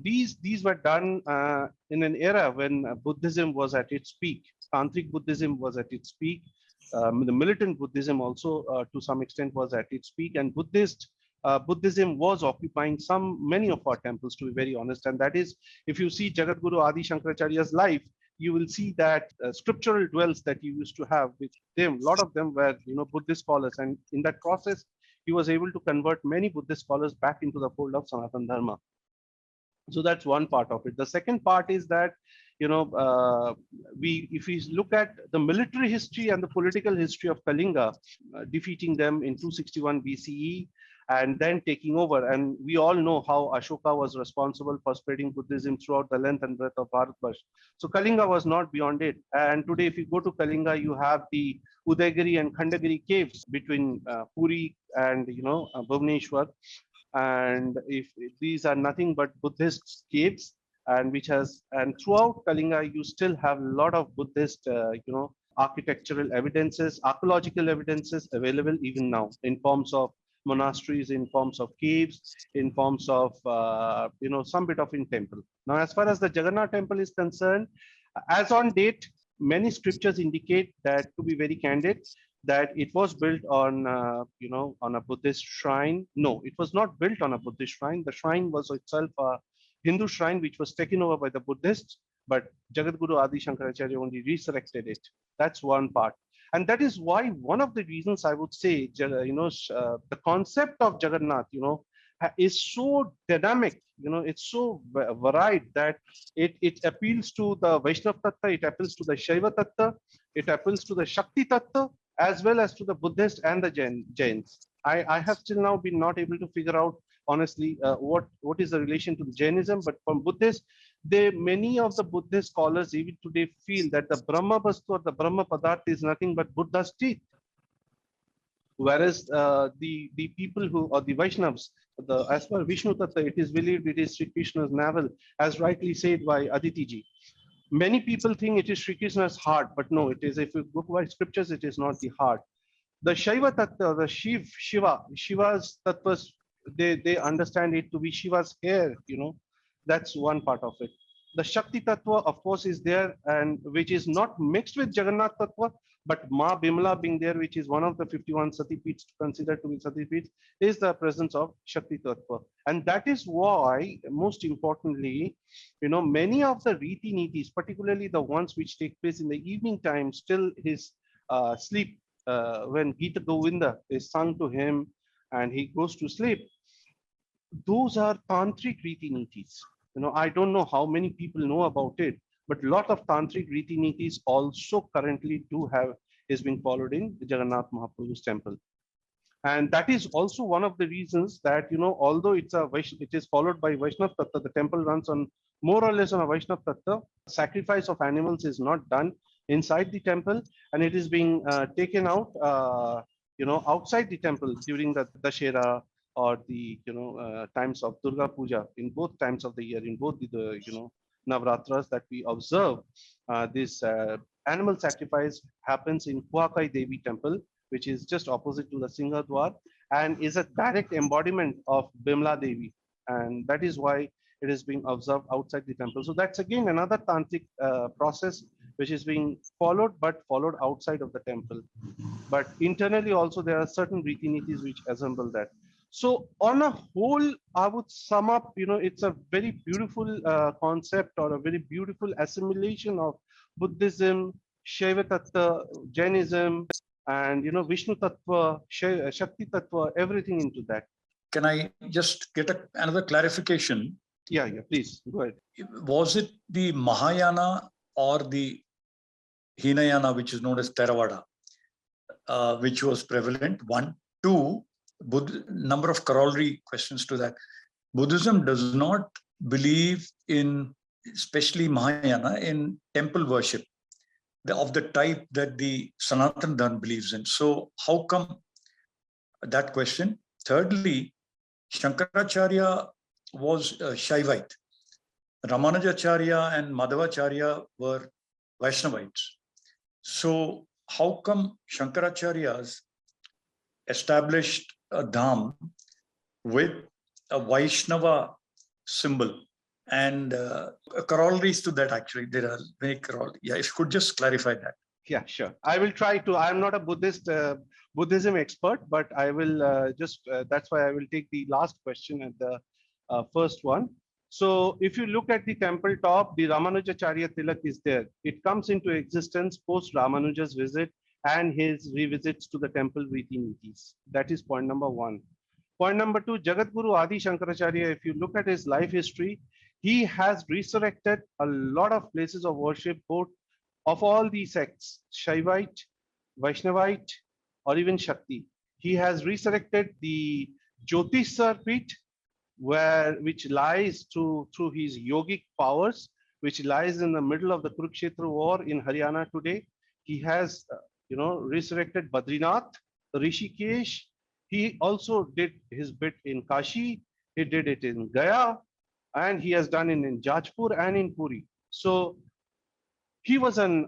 A: These were done in an era when Buddhism was at its peak. Tantric Buddhism was at its peak. The militant Buddhism also, to some extent, was at its peak, and Buddhism was occupying many of our temples, to be very honest. And that is, if you see Jagadguru Adi Shankaracharya's life, you will see that scriptural dwells that he used to have with them, a lot of them were Buddhist scholars, and in that process, he was able to convert many Buddhist scholars back into the fold of Sanatana Dharma. So that's one part of it. The second part is that, if we look at the military history and the political history of Kalinga, defeating them in 261 BCE and then taking over. And we all know how Ashoka was responsible for spreading Buddhism throughout the length and breadth of Bharatvarsh. So Kalinga was not beyond it. And today, if you go to Kalinga, you have the Udayagiri and Khandagiri caves between Puri and, Bhubaneswar. And if these are nothing but Buddhist caves, and throughout Kalinga, you still have a lot of Buddhist, architectural evidences, archaeological evidences available even now in forms of monasteries, in forms of caves, in forms of, some bit of in temple. Now, as far as the Jagannath temple is concerned, as on date, many scriptures indicate that, to be very candid, that it was built on, on a Buddhist shrine. No, it was not built on a Buddhist shrine. The shrine was itself a Hindu shrine, which was taken over by the Buddhists, but Jagadguru Adi Shankaracharya only resurrected it. That's one part. And that is why one of the reasons I would say, the concept of Jagannath, is so dynamic, it's so varied that it appeals to the Vaishnav Tattva, it appeals to the Shaiva Tattva, it appeals to the Shakti Tattva, as well as to the Buddhist and the Jains. I have still now been not able to figure out, honestly, what is the relation to Jainism, but from Buddhists, many of the Buddhist scholars even today feel that the Brahma Vastu or the Brahma Padartha is nothing but Buddha's teeth. Whereas the people who, or the Vaishnavas, as per Vishnu Tattva, it is believed it is Sri Krishna's navel, as rightly said by Aditi ji. Many people think it is Sri Krishna's heart, but no, it is, if you look by scriptures, it is not the heart. The Shaiva Tattva, the Shiva's Tattvas, they understand it to be Shiva's hair, that's one part of it. The Shakti Tattva, of course, is there, and which is not mixed with Jagannath Tattva, but Ma Bimala being there, which is one of the 51 Sati Peeths considered to be Sati Peeths, is the presence of Shakti Tattva. And that is why, most importantly, many of the Riti Nitis, particularly the ones which take place in the evening time, still his sleep, when Gita Govinda is sung to him and he goes to sleep, those are Tantric Riti Nitis. I don't know how many people know about it, but a lot of Tantric Riti Nitis also currently is being followed in the Jagannath Mahaprabhu's temple. And that is also one of the reasons that, although it is followed by Vaishnav Tattva, the temple runs on more or less on a Vaishnav Tattva, sacrifice of animals is not done inside the temple, and it is being taken out, outside the temple during the Dashera or the, times of Durga Puja, in both times of the year, in both the Navratras that we observe. This animal sacrifice happens in Kuakai Devi temple, which is just opposite to the Singhadwar, and is a direct embodiment of Bimla Devi. And that is why it is being observed outside the temple. So that's again another tantric process which is being followed, but followed outside of the temple. But internally also there are certain riti nitis which assemble that. So on a whole, I would sum up, it's a very beautiful concept, or a very beautiful assimilation of Buddhism, Shaiva Tattva, Jainism, and Vishnu Tattva, Shakti Tattva, everything into that.
C: Can I just get another clarification?
A: Yeah, please go ahead.
C: Was it the Mahayana or the Hinayana, which is known as Theravada, which was prevalent? One, two, number of corollary questions to that. Buddhism does not believe in, especially Mahayana, in temple worship of the type that the Sanatana Dharma believes in. So how come that question? Thirdly, Shankaracharya was Shaivite. Ramanujacharya and Madhavacharya were Vaishnavites. So how come Shankaracharyas established a dham with a Vaishnava symbol. And corollaries to that, actually, there are many corollaries. Yeah, if you could just clarify that.
A: Yeah, sure. I will try to. I'm not a Buddhism expert, but I will that's why I will take the last question at the first one. So if you look at the temple top, the Ramanujacharya Tilak is there. It comes into existence post Ramanuja's visit and his revisits to the temple Riti Nitis. That is point number one. Point number two, Jagadguru Adi Shankaracharya, if you look at his life history, he has resurrected a lot of places of worship, both of all the sects, Shaivite, Vaishnavite, or even Shakti. He has resurrected the Jyotisar Pit, which lies through his yogic powers, which lies in the middle of the Kurukshetra war in Haryana today. He has, resurrected Badrinath, Rishikesh. He also did his bit in Kashi. He did it in Gaya, and he has done it in Jajpur and in Puri. So he was an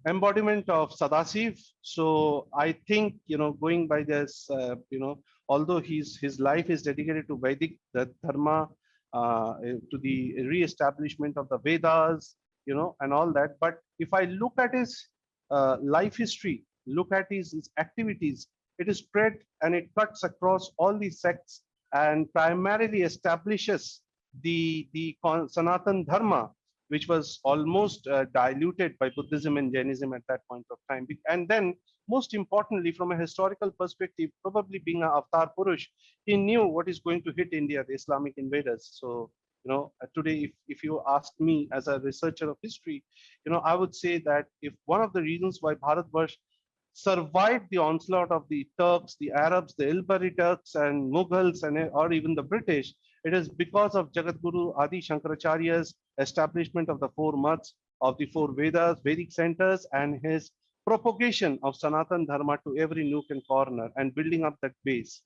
A: embodiment of Sadasiv. So I think, going by this, although his life is dedicated to Vedic Dharma, to the re-establishment of the Vedas, and all that. But if I look at his life history, look at his activities, it is spread and it cuts across all these sects and primarily establishes the Sanatan Dharma, which was almost diluted by Buddhism and Jainism at that point of time. And then, most importantly, from a historical perspective, probably being an Avatar Purush, he knew what is going to hit India, the Islamic invaders. So, today, if you ask me as a researcher of history, I would say that if one of the reasons why Bharatvarsh survived the onslaught of the Turks, the Arabs, the Ilbari Turks and Mughals, or even the British, it is because of Jagadguru Adi Shankaracharya's establishment of the four maths, of the four Vedas, Vedic centers, and his propagation of Sanatan Dharma to every nook and corner and building up that base.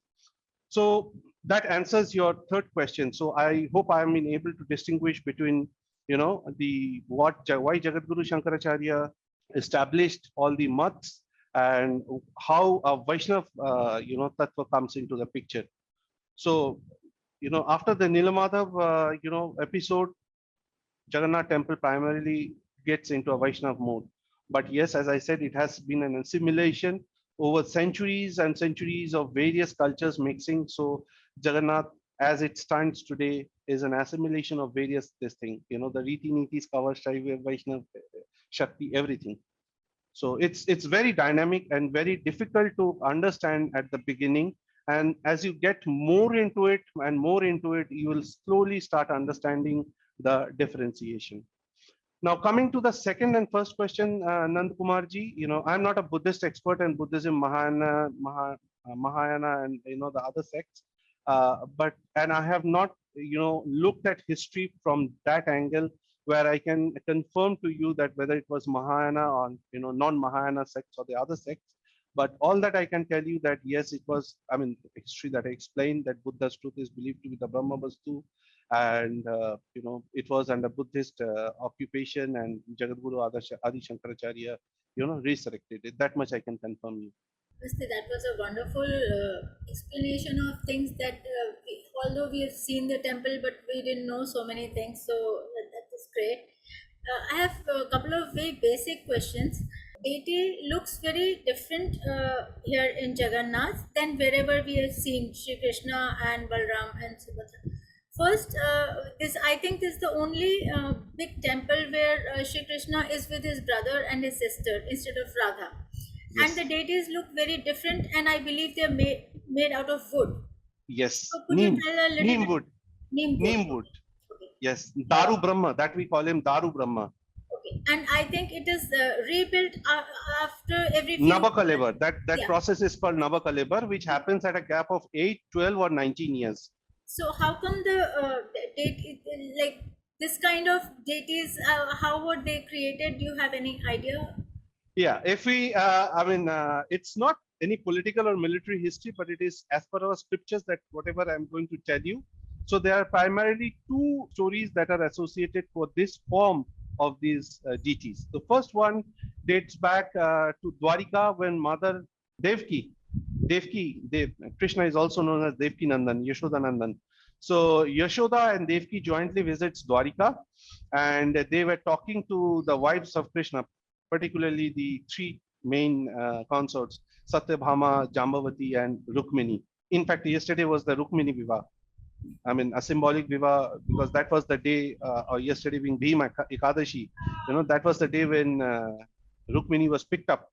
A: So that answers your third question. So I hope I am able to distinguish between, why Jagadguru Shankaracharya established all the maths and how a Vaishnav, tattva comes into the picture. So, after the Nilamadhav, episode, Jagannath temple primarily gets into a Vaishnav mode. But yes, as I said, it has been an assimilation over centuries and centuries of various cultures mixing. So Jagannath, as it stands today, is an assimilation of various this thing. The Riti Nitis cover Shaiva, Vaishnav, Shakti, everything. So it's very dynamic and very difficult to understand at the beginning. And as you get more into it, you will slowly start understanding the differentiation. Now, coming to the second and first question, Nand Kumarji, I'm not a Buddhist expert in Buddhism, Mahayana, and the other sects, and I have not looked at history from that angle, where I can confirm to you that whether it was Mahayana or non-Mahayana sects or the other sects. But all that I can tell you that yes, it was, history that I explained, that Buddha's truth is believed to be the Brahma Vastu, and it was under Buddhist occupation, and Jagadguru Adi Shankaracharya resurrected it. That much I can confirm you.
D: That was a wonderful explanation of things that although we have seen the temple, but we didn't know so many things. So that is great. I have a couple of very basic questions. Deity looks very different here in Jagannath than wherever we have seen Shri Krishna and Balram and Subhadra. First, I think this is the only big temple where Shri Krishna is with his brother and his sister instead of Radha. Yes. And the deities look very different, and I believe they're made out of wood.
A: Yes,
D: so neem wood.
A: Neem wood. Okay. Yes, Daru Brahma, that we call him Daru Brahma.
D: Okay, and I think it is rebuilt after every few
A: Nabakalevar. That process is called Nabakalevar, which happens at a gap of 8, 12 or 19 years.
D: So how come the like this kind of deities, how were they created? Do you have any idea?
A: Yeah, if we, it's not any political or military history, but it is as per our scriptures that whatever I'm going to tell you. So there are primarily two stories that are associated for this form of these deities. The first one dates back to Dwarika, when Mother Devki Krishna is also known as Devki Nandan, Yashoda Nandan. So Yashoda and Devki jointly visits Dwarika, and they were talking to the wives of Krishna, particularly the three main consorts, Satyabhama, Jambavati, and Rukmini. In fact, yesterday was the Rukmini Vivaha. I mean, a symbolic Vivaha, because that was the day, or yesterday being Bhima Ekadashi, that was the day when Rukmini was picked up,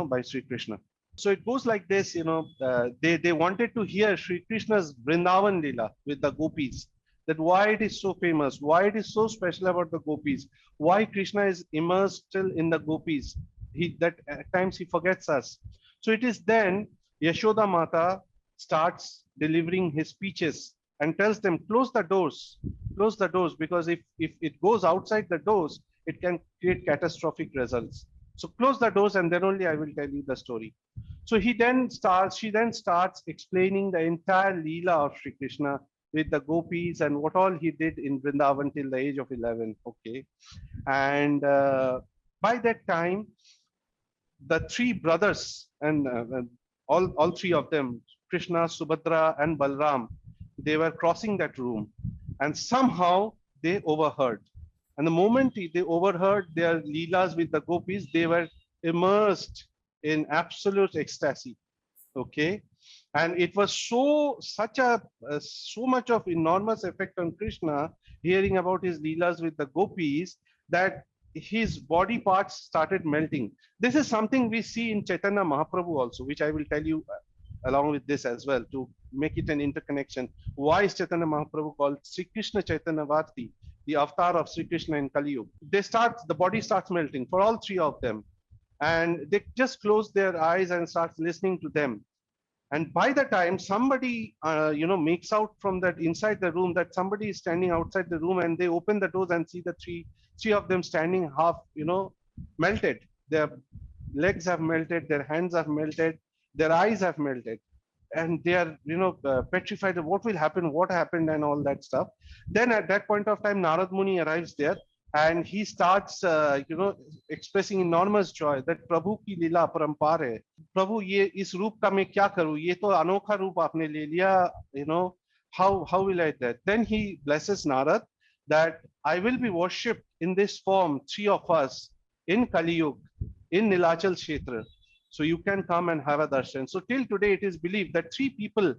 A: by Sri Krishna. So it goes like this, they wanted to hear Sri Krishna's Vrindavan Leela with the gopis, that why it is so famous, why it is so special about the gopis, why Krishna is immersed still in the gopis. That at times he forgets us. So it is then Yashoda Mata starts delivering his speeches and tells them, close the doors, because if it goes outside the doors, it can create catastrophic results. So close the doors and then only I will tell you the story. So she then starts explaining the entire Leela of Sri Krishna with the gopis and what all he did in Vrindavan till the age of 11. Okay. And by that time, the three brothers and all three of them, Krishna, Subhadra, and Balram, they were crossing that room, and somehow they overheard. And the moment they overheard their leelas with the gopis, they were immersed in absolute ecstasy. Okay, and it was so much of enormous effect on Krishna hearing about his leelas with the gopis that his body parts started melting. This is something we see in Chaitanya Mahaprabhu also, which I will tell you along with this as well to make it an interconnection. Why is Chaitanya Mahaprabhu called Sri Krishna Chaitanya Varti, the avatar of Sri Krishna in Kali Yuga? The body starts melting for all three of them, and they just close their eyes and start listening to them. And by the time somebody makes out from that inside the room that somebody is standing outside the room, and they open the doors and see the three of them standing half melted. Their legs have melted, their hands have melted, their eyes have melted, and they are petrified of what will happen, what happened, and all that stuff. Then at that point of time, Narad Muni arrives there, and he starts expressing enormous joy that Prabhu ki leela parampar hai. Prabhu, ye is roop ka main kya karu? Ye to anokha roop aapne le liya, how will I do that? Then he blesses Narad that I will be worshipped in this form, three of us, in Kali Yuga, in Nilachal Kshetra. So you can come and have a darshan. So till today, it is believed that three people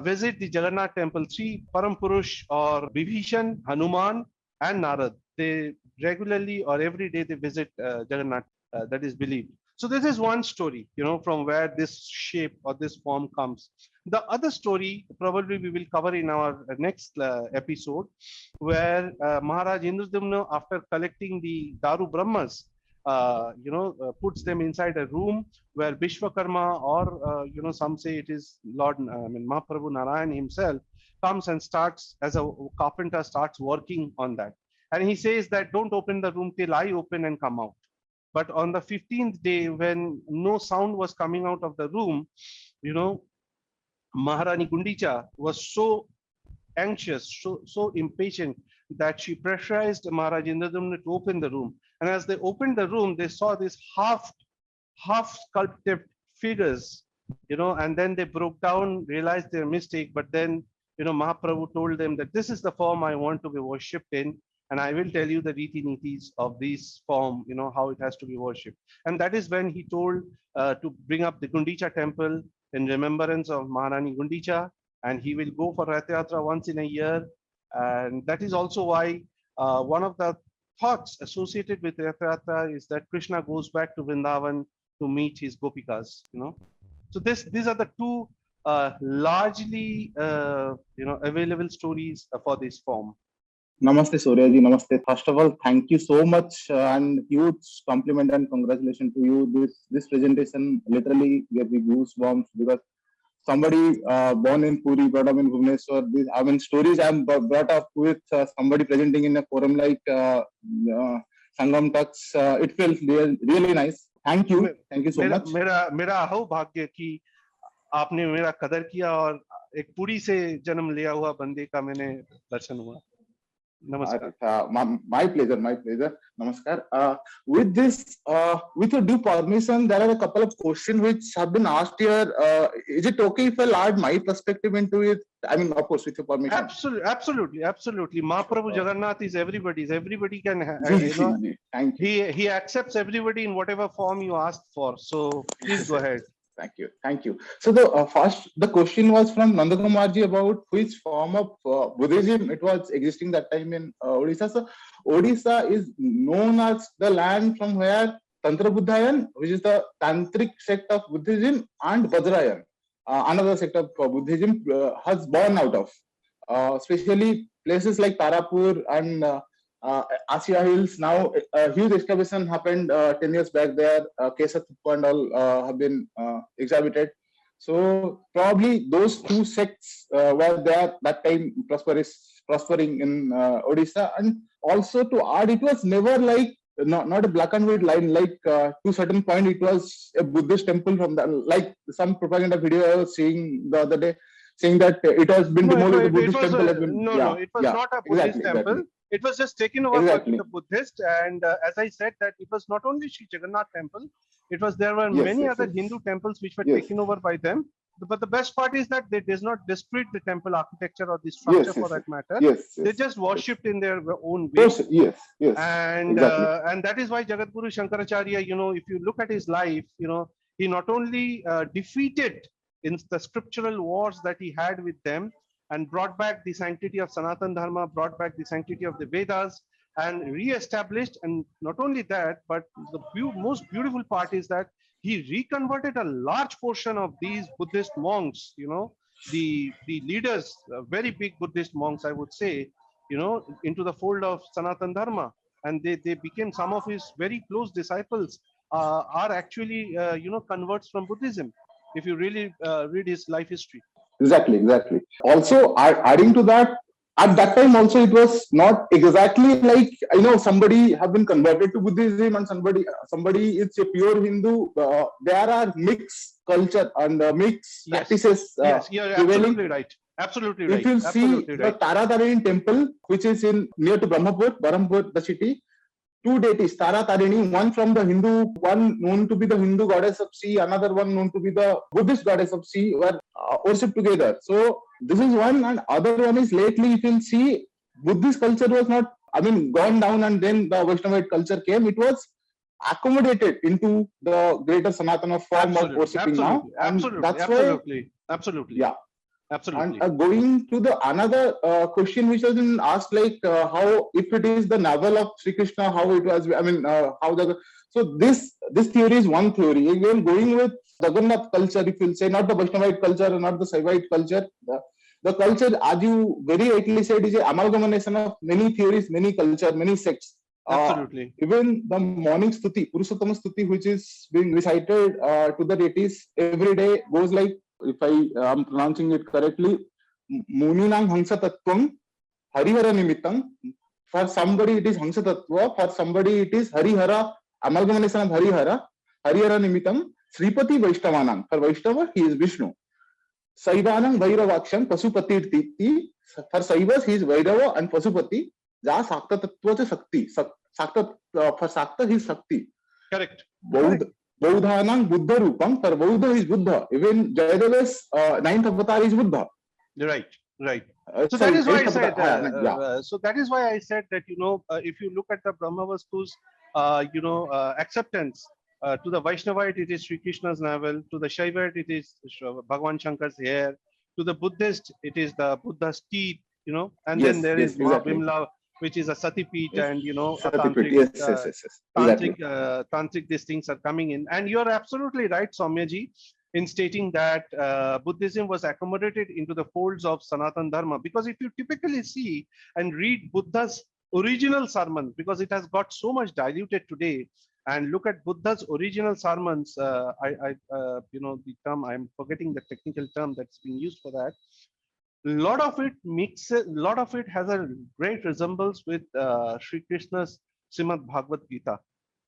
A: visit the Jagannath temple, three Param Purush, or Vibhishan, Hanuman, and Narad. They regularly or every day they visit Jagannath, that is believed. So this is one story, from where this shape or this form comes. The other story probably we will cover in our next episode, where Maharaj Indradyumna, after collecting the Daru Brahmas, puts them inside a room where Vishwakarma, or some say it is Lord, Mahaprabhu Narayan himself, comes and starts as a carpenter, starts working on that. And he says that don't open the room till I open and come out. But on the 15th day, when no sound was coming out of the room, Maharani Gundicha was so anxious, so impatient, that she pressurized Maharaj Indradyumna to open the room. And as they opened the room, they saw these half sculpted figures, and then they broke down, realized their mistake. But then, Mahaprabhu told them that this is the form I want to be worshipped in, and I will tell you the riti nitis of this form, how it has to be worshipped. And that is when he told to bring up the Gundicha temple in remembrance of Maharani Gundicha, and he will go for Rath Yatra once in a year. And that is also why one of the thoughts associated with Rath Yatra is that Krishna goes back to Vrindavan to meet his gopikas. So these are the two largely available stories for this form.
E: Namaste, Suryaji. Namaste. First of all, thank you so much, and huge compliment and congratulations to you. This presentation literally gave me goosebumps, because somebody born in Puri, brought up in Bhubaneswar, stories I'm brought up with somebody presenting in a forum like Sangam Talks. It feels really nice. Thank you so much.
A: मेरा अहो भाग्य कि आपने मेरा कदर किया और एक पुरी से जन्म लिया हुआ बंदे का मैंने दर्शन हुआ. Namaskar.
E: My pleasure, my pleasure. Namaskar. With this, with your due permission, there are a couple of questions which have been asked here. Is it okay if I add my perspective into it? I mean, of course, with your permission.
A: Absolutely. Mahaprabhu Jagannath is everybody's. Everybody can,
E: Thank you.
A: he accepts everybody in whatever form you asked for. So please go ahead.
E: Thank you. So the question was from Nandakumarji about which form of Buddhism it was existing that time in Odisha. So Odisha is known as the land from where Tantra Buddhayan, which is the tantric sect of Buddhism, and Vajrayan, another sect of Buddhism, has born out of. Especially places like Tarapur and Asia Hills. Now a huge excavation happened 10 years back there. Kesha Thuppa and all have been exhibited. So probably those two sects were there that time prospering in Odisha. And also to add, it was never like not a black and white line, like to certain point it was a Buddhist temple from that, like some propaganda video I was seeing the other day saying that it has been demolished. The Buddhist temple has been
A: it was not a Buddhist temple.
E: Exactly.
A: It was just taken over by
E: Exactly.
A: the Buddhist, and as I said, that it was not only Sri Jagannath temple. There were
E: Yes,
A: many
E: yes,
A: other
E: yes.
A: Hindu temples which were
E: Yes.
A: taken over by them. But the best part is that they does not dispute the temple architecture or the structure
E: Yes,
A: for
E: yes,
A: that matter.
E: Yes.
A: They just worshipped in their own way.
E: Yes.
A: And
E: Exactly.
A: and that is why Jagadguru Shankaracharya, if you look at his life, he not only defeated in the scriptural wars that he had with them and brought back the sanctity of Sanatan Dharma, brought back the sanctity of the Vedas, and re-established. And not only that, but the most beautiful part is that he reconverted a large portion of these Buddhist monks, the leaders, very big Buddhist monks, I would say, into the fold of Sanatan Dharma. And they became, some of his very close disciples are actually, converts from Buddhism, if you really read his life history.
E: Exactly. Also, adding to that, at that time also it was not exactly like somebody have been converted to Buddhism and somebody is a pure Hindu. There are mixed culture and mixed practices.
A: Yes, you're absolutely right. Absolutely right.
E: If you see the Tara Tarini temple, which is near to Brahmapur, the city, two deities, Tara Tarini, one from the Hindu, one known to be the Hindu goddess of sea, another one known to be the Buddhist goddess of sea, were worshipped together. So this is one, and other one is lately, if you see, Buddhist culture was not, gone down, and then the Vaishnavite culture came. It was accommodated into the greater Sanatana form of worshipping now.
A: Absolutely.
E: Yeah.
A: Absolutely.
E: And going to the another question which has been asked, like how, if it is the novel of Sri Krishna, how it was, so this theory is one theory. Again, going with Jagannath culture, if you'll say, not the Vaishnavite culture or not the Saivite culture, the culture, as you very rightly said, is an amalgamation of many theories, many culture, many sects.
A: Absolutely.
E: Even the morning stuti, Purushottama stuti, which is being recited to the deities every day, goes like, if I am pronouncing it correctly, Muninang Hangsa Tattvam Harihara Nimittam. For somebody it is Hangsa Tattva, for somebody it is Harihara, amalgamation of Harihara Nimittam, Sripati Vaishnavanam. For Vaishnava, he is Vishnu. Saivanam Vairavakshan Pasupati Titi. For Saivas, he is Vairava and Pasupati. Ja Sakta Tattva cha Sakti. For Sakta, he is Sakti.
A: Correct.
E: Baudhanang Buddha Rupam, for Buddha is Buddha. Even Jayadev's ninth avatar is Buddha.
A: Right. So that is why I said. So that is why I said that if you look at the Brahmavastus, acceptance to the Vaishnavite, it is Sri Krishna's navel. To the Shaivite, it is Bhagavan Shankar's hair. To the Buddhist, it is the Buddha's teeth. And then there is Mahavimla, which is a Sati Peeth, and a Tantric. Tantric, these things are coming in. And you're absolutely right, Soumyaji, in stating that Buddhism was accommodated into the folds of Sanatan Dharma. Because if you typically see and read Buddha's original sermon, because it has got so much diluted today, and look at Buddha's original sermons, the term, I'm forgetting the technical term that's being used for that. A lot of it has a great resemblance with Sri Krishna's Srimad Bhagavad Gita,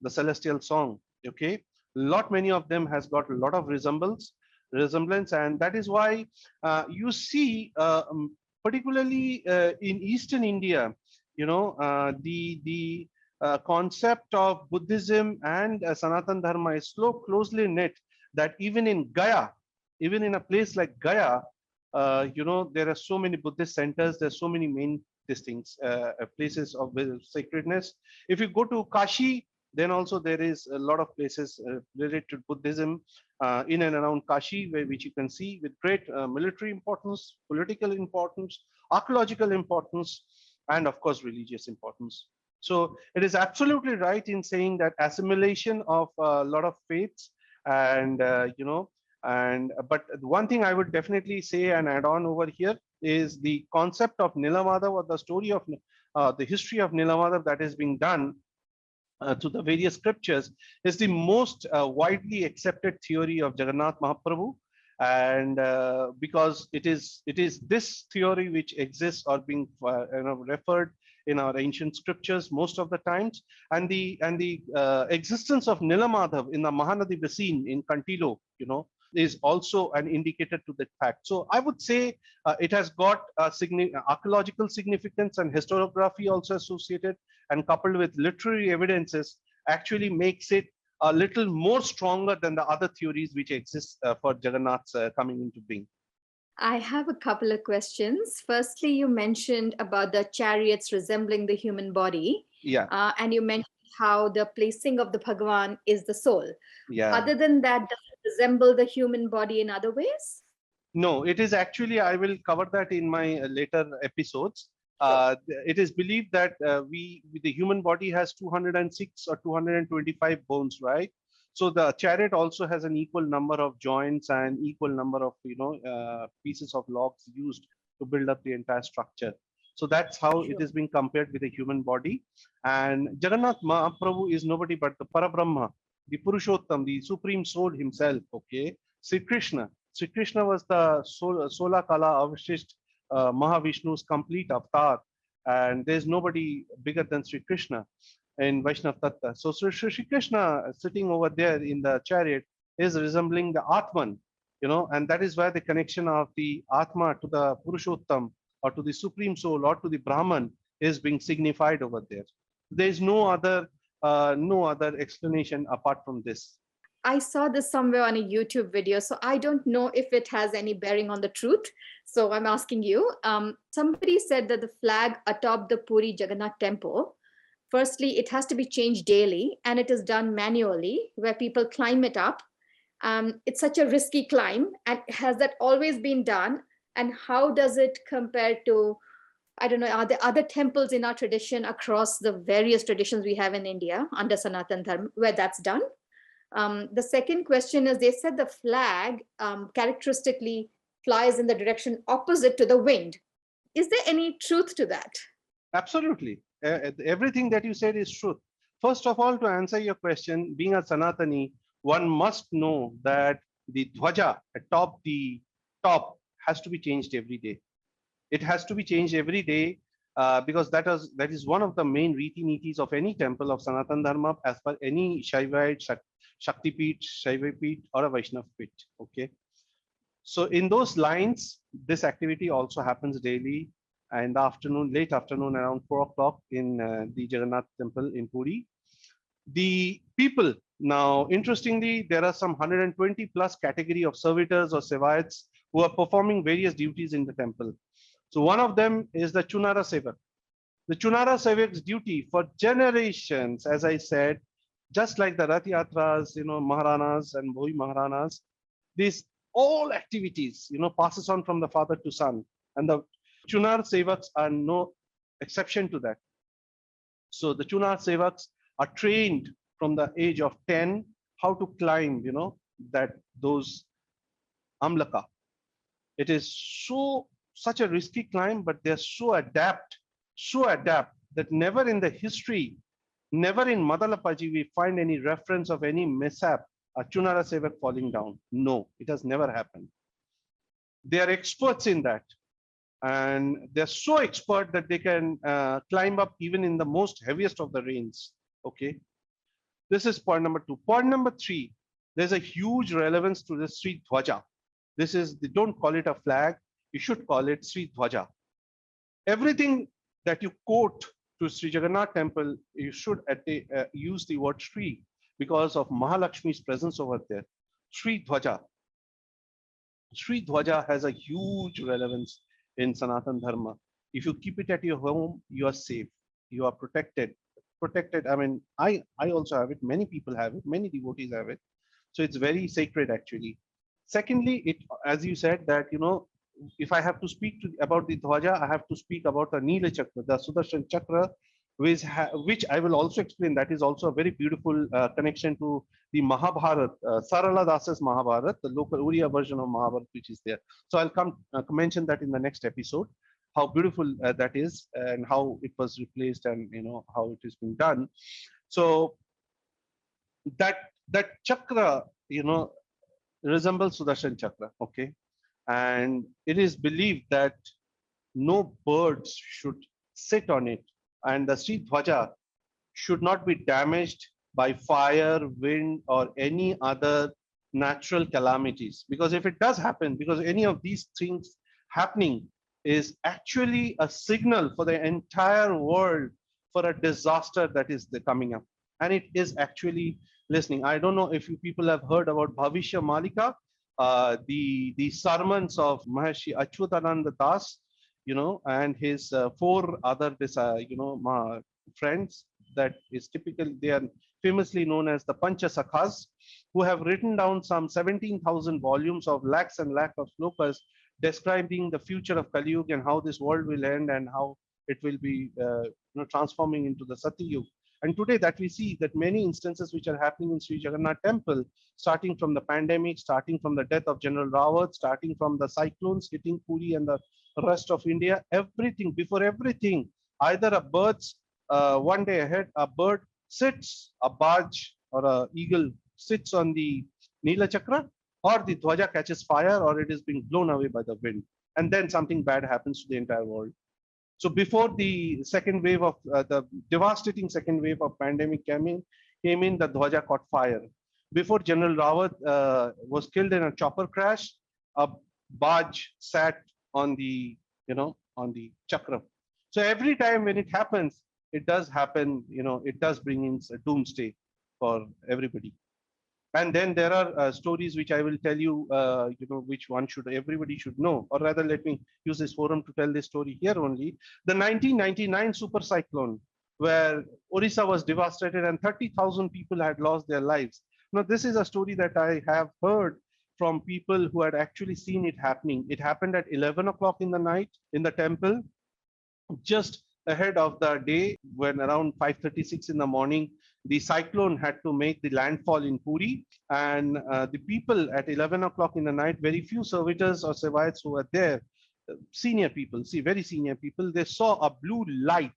A: the celestial song. Okay, many of them has got a lot of resemblance, and that is why you see, particularly in Eastern India, the concept of Buddhism and Sanatan Dharma is so closely knit that even in Gaya, even in a place like Gaya, there are so many Buddhist centers, there's so many main places of sacredness. If you go to Kashi, then also there is a lot of places related to Buddhism in and around Kashi, which you can see with great military importance, political importance, archaeological importance, and of course religious importance. So it is absolutely right in saying that assimilation of a lot of faiths and but one thing I would definitely say and add on over here is the concept of Nilamadav, or the story of the history of Nilamadav that is being done to the various scriptures is the most widely accepted theory of Jagannath Mahaprabhu, and because it is this theory which exists or being referred in our ancient scriptures most of the times, and the existence of Nilamadhav in the Mahanadi basin in Kantilo, is also an indicator to that fact. So I would say it has got archaeological significance and historiography also associated, and coupled with literary evidences actually makes it a little more stronger than the other theories which exist for Jagannath's coming into being.
B: I have a couple of questions. Firstly, you mentioned about the chariots resembling the human body.
A: Yeah.
B: And you mentioned how the placing of the Bhagavan is the soul.
A: Yeah.
B: Other than that, does it resemble the human body in other ways?
A: No, it is actually, I will cover that in my later episodes. It is believed that the human body has 206 or 225 bones, right? So the chariot also has an equal number of joints and equal number of pieces of logs used to build up the entire structure. So that's how it is being compared with the human body. And Jagannath Mahaprabhu is nobody but the Parabrahma, the Purushottam, the Supreme Soul himself. Okay, Sri Krishna. Sri Krishna was the Sola Kala Avashisht Mahavishnu's complete avatar, and there's nobody bigger than Sri Krishna in Vaishnav Tattva. So Sri Krishna sitting over there in the chariot is resembling the Atman, and that is why the connection of the Atma to the Purushottam or to the Supreme Soul or to the Brahman is being signified over there. There is no other explanation apart from this.
B: I saw this somewhere on a YouTube video, so I don't know if it has any bearing on the truth. So I'm asking you. Somebody said that the flag atop the Puri Jagannath temple, firstly, it has to be changed daily, and it is done manually, where people climb it up. It's such a risky climb, and has that always been done? And how does it compare to, I don't know, are there other temples in our tradition across the various traditions we have in India under Sanatan Dharma where that's done? The second question is, they said the flag characteristically flies in the direction opposite to the wind. Is there any truth to that?
A: Absolutely. Everything that you said is truth. First of all, to answer your question, being a Sanatani, one must know that the dhwaja atop the top has to be changed every day. It has to be changed every day because that is one of the main riti nitis of any temple of Sanatan Dharma, as per any Shaivite, Shakti Peeth, Shaiva Peeth, or a Vaishnav Peeth. Okay. So in those lines, this activity also happens daily in the afternoon, late afternoon, around 4 o'clock in the Jagannath temple in Puri. The people now, interestingly, there are some 120 plus category of servitors or sevaites who are performing various duties in the temple. So one of them is the Chunara Sevak. The Chunara Sevak's duty for generations, as I said, just like the Rath Yatras, Maharanas and Bhoi Maharanas, these all activities, passes on from the father to son. And the Chunar Sevaks are no exception to that. So the Chunar Sevaks are trained from the age of 10 how to climb, those Amlaka. It is such a risky climb, but they're so adept that never in the history, never in Madalapaji we find any reference of any mishap, a Chunara Sevak falling down. No, it has never happened. They are experts in that. And they're so expert that they can climb up even in the most heaviest of the rains. Okay. This is point number 2. Point number 3, there's a huge relevance to the Sri Dhwaja. They don't call it a flag. You should call it Sri Dhwaja. Everything that you quote to Sri Jagannath temple, you should use the word Sri because of Mahalakshmi's presence over there. Sri Dhwaja. Sri Dhwaja has a huge relevance in Sanatan Dharma. If you keep it at your home, you are safe. You are protected. Protected. I mean, I also have it. Many people have it. Many devotees have it. So it's very sacred, actually. Secondly, it, as you said, that if I have to speak about the Dhwaja, I have to speak about the Neela Chakra, the Sudarshan Chakra, which I will also explain. That is also a very beautiful connection to the Mahabharat, Sarala Das's Mahabharat, the local Uriya version of Mahabharat, which is there. So I'll come mention that in the next episode, how beautiful that is and how it was replaced and how it is being done. So that chakra, resembles Sudarshan Chakra, okay? And it is believed that no birds should sit on it, and the Sri Dhwaja should not be damaged by fire, wind, or any other natural calamities. Because if it does happen, because any of these things happening is actually a signal for the entire world for a disaster that is coming up. And it is actually listening. I don't know if you people have heard about Bhavishya Malika, the sermons of Maharshi Achyutananda Das, and his 4 other, friends that is typical. They are famously known as the Pancha Sakhas, who have written down some 17,000 volumes of lakhs and lakhs of slokas describing the future of Kali Yuga and how this world will end and how it will be transforming into the Sati Yuga. And today that we see that many instances which are happening in Sri Jagannath temple, starting from the pandemic, starting from the death of General Rawat, starting from the cyclones hitting Puri and the rest of India, everything, before everything, either a bird's, one day ahead, a bird sits, a barge or a eagle sits on the Neela Chakra, or the Dhwaja catches fire, or it is being blown away by the wind. And then something bad happens to the entire world. So before the second wave of the devastating second wave of pandemic came in, the Dhwaja caught fire. Before General Rawat was killed in a chopper crash, a barge sat on the, on the chakra. So every time when it happens, it does happen, it does bring in a doomsday for everybody. And then there are stories which I will tell you, which everybody should know, or rather, let me use this forum to tell this story here only. The 1999 super cyclone, where Orissa was devastated and 30,000 people had lost their lives. Now, this is a story that I have heard from people who had actually seen it happening. It happened at 11 o'clock in the night in the temple, just ahead of the day, when around 5:36 in the morning, the cyclone had to make the landfall in Puri, and the people at 11 o'clock in the night, very few servitors or Sevaites who were there, senior people, very senior people, they saw a blue light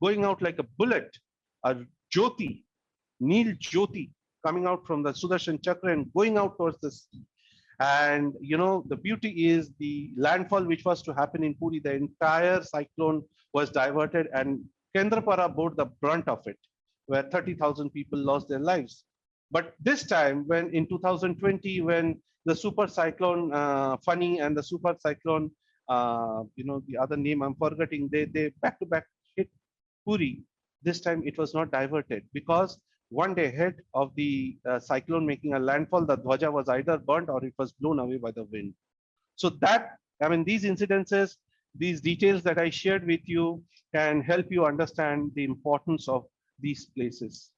A: going out like a bullet, a Jyoti, Neel Jyoti, coming out from the Sudarshan Chakra and going out towards the sea. And the beauty is the landfall which was to happen in Puri, the entire cyclone was diverted and Kendrapara bore the brunt of it, where 30,000 people lost their lives. But this time, when in 2020, when the super cyclone Fani and the super cyclone, the other name I'm forgetting, they back to back hit Puri. This time it was not diverted because one day ahead of the cyclone making a landfall, the Dhwaja was either burnt or it was blown away by the wind. So that, these incidences, these details that I shared with you can help you understand the importance of these places.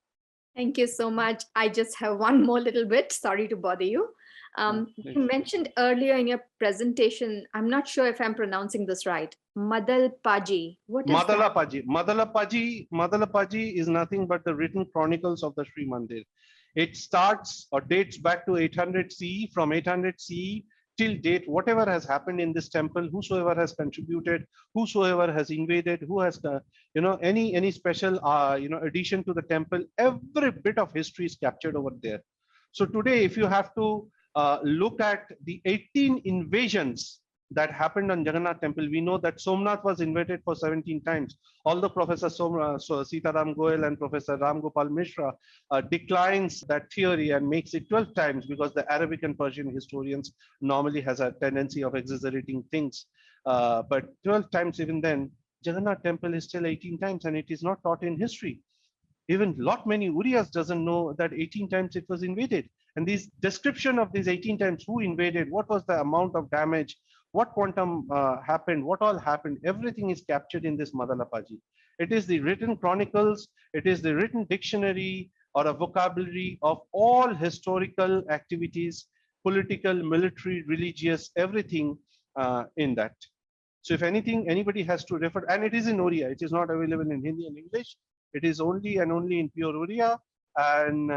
B: Thank you so much. I just have one more little bit. Sorry to bother you. You mentioned earlier in your presentation, I'm not sure if I'm pronouncing this right, Madalpaji. What is
A: Madalapaji. Madalapaji is nothing but the written chronicles of the Sri Mandir. It starts or dates back to 800 CE. From 800 CE till date, whatever has happened in this temple, whosoever has contributed, whosoever has invaded, who has, any special, addition to the temple, every bit of history is captured over there. So today, if you have to look at the 18 invasions that happened on Jagannath temple, we know that Somnath was invaded for 17 times. Although Professor Sitaram Goel and Professor Ram Gopal Mishra declines that theory and makes it 12 times because the Arabic and Persian historians normally has a tendency of exaggerating things. But 12 times even then, Jagannath temple is still 18 times and it is not taught in history. Even lot many Uriyas doesn't know that 18 times it was invaded. And this description of these 18 times, who invaded, what was the amount of damage, what quantum happened, what all happened, everything is captured in this Madalapaji. It is the written chronicles, it is the written dictionary or a vocabulary of all historical activities, political, military, religious, everything in that. So if anything, anybody has to refer, and it is in Oriya, it is not available in Hindi and English. It is only and only in pure Oriya. And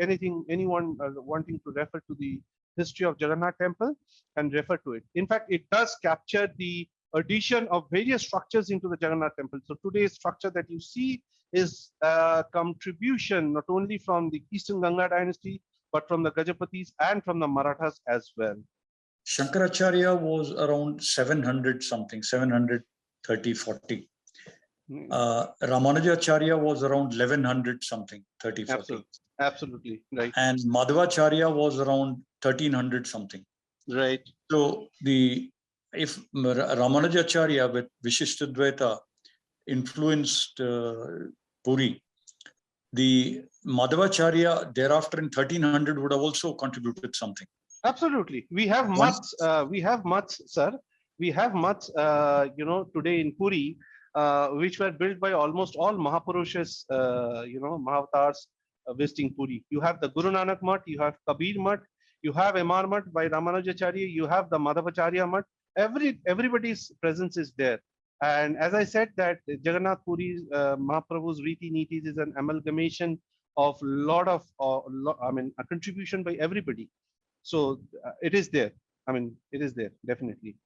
A: anyone wanting to refer to the history of Jagannath temple can refer to it. In fact, it does capture the addition of various structures into the Jagannath temple. So today's structure that you see is a contribution not only from the Eastern Ganga dynasty, but from the Gajapatis and from the Marathas as well.
C: Shankaracharya was around 700 something, 730, 40. Ramanujacharya was around 1100 something, 30, 40.
A: Absolutely, right.
C: And Madhvacharya was around 1300 something.
A: Right.
C: So if Ramanujacharya with Vishishtadvaita influenced Puri, the Madhvacharya thereafter in 1300 would have also contributed something.
A: Absolutely. We have mutts, sir. We have mutts, today in Puri, which were built by almost all Mahapurushas, Mahavatars visiting Puri. You have the Guru Nanak Mutt, you have Kabir Mutt, you have Amar Mutt by Ramanujacharya, you have the Madhvacharya Mutt. Everybody's presence is there. And as I said, that Jagannath Puri's Mahaprabhu's Riti Nitis is an amalgamation of a contribution by everybody. So it is there. It is there, definitely.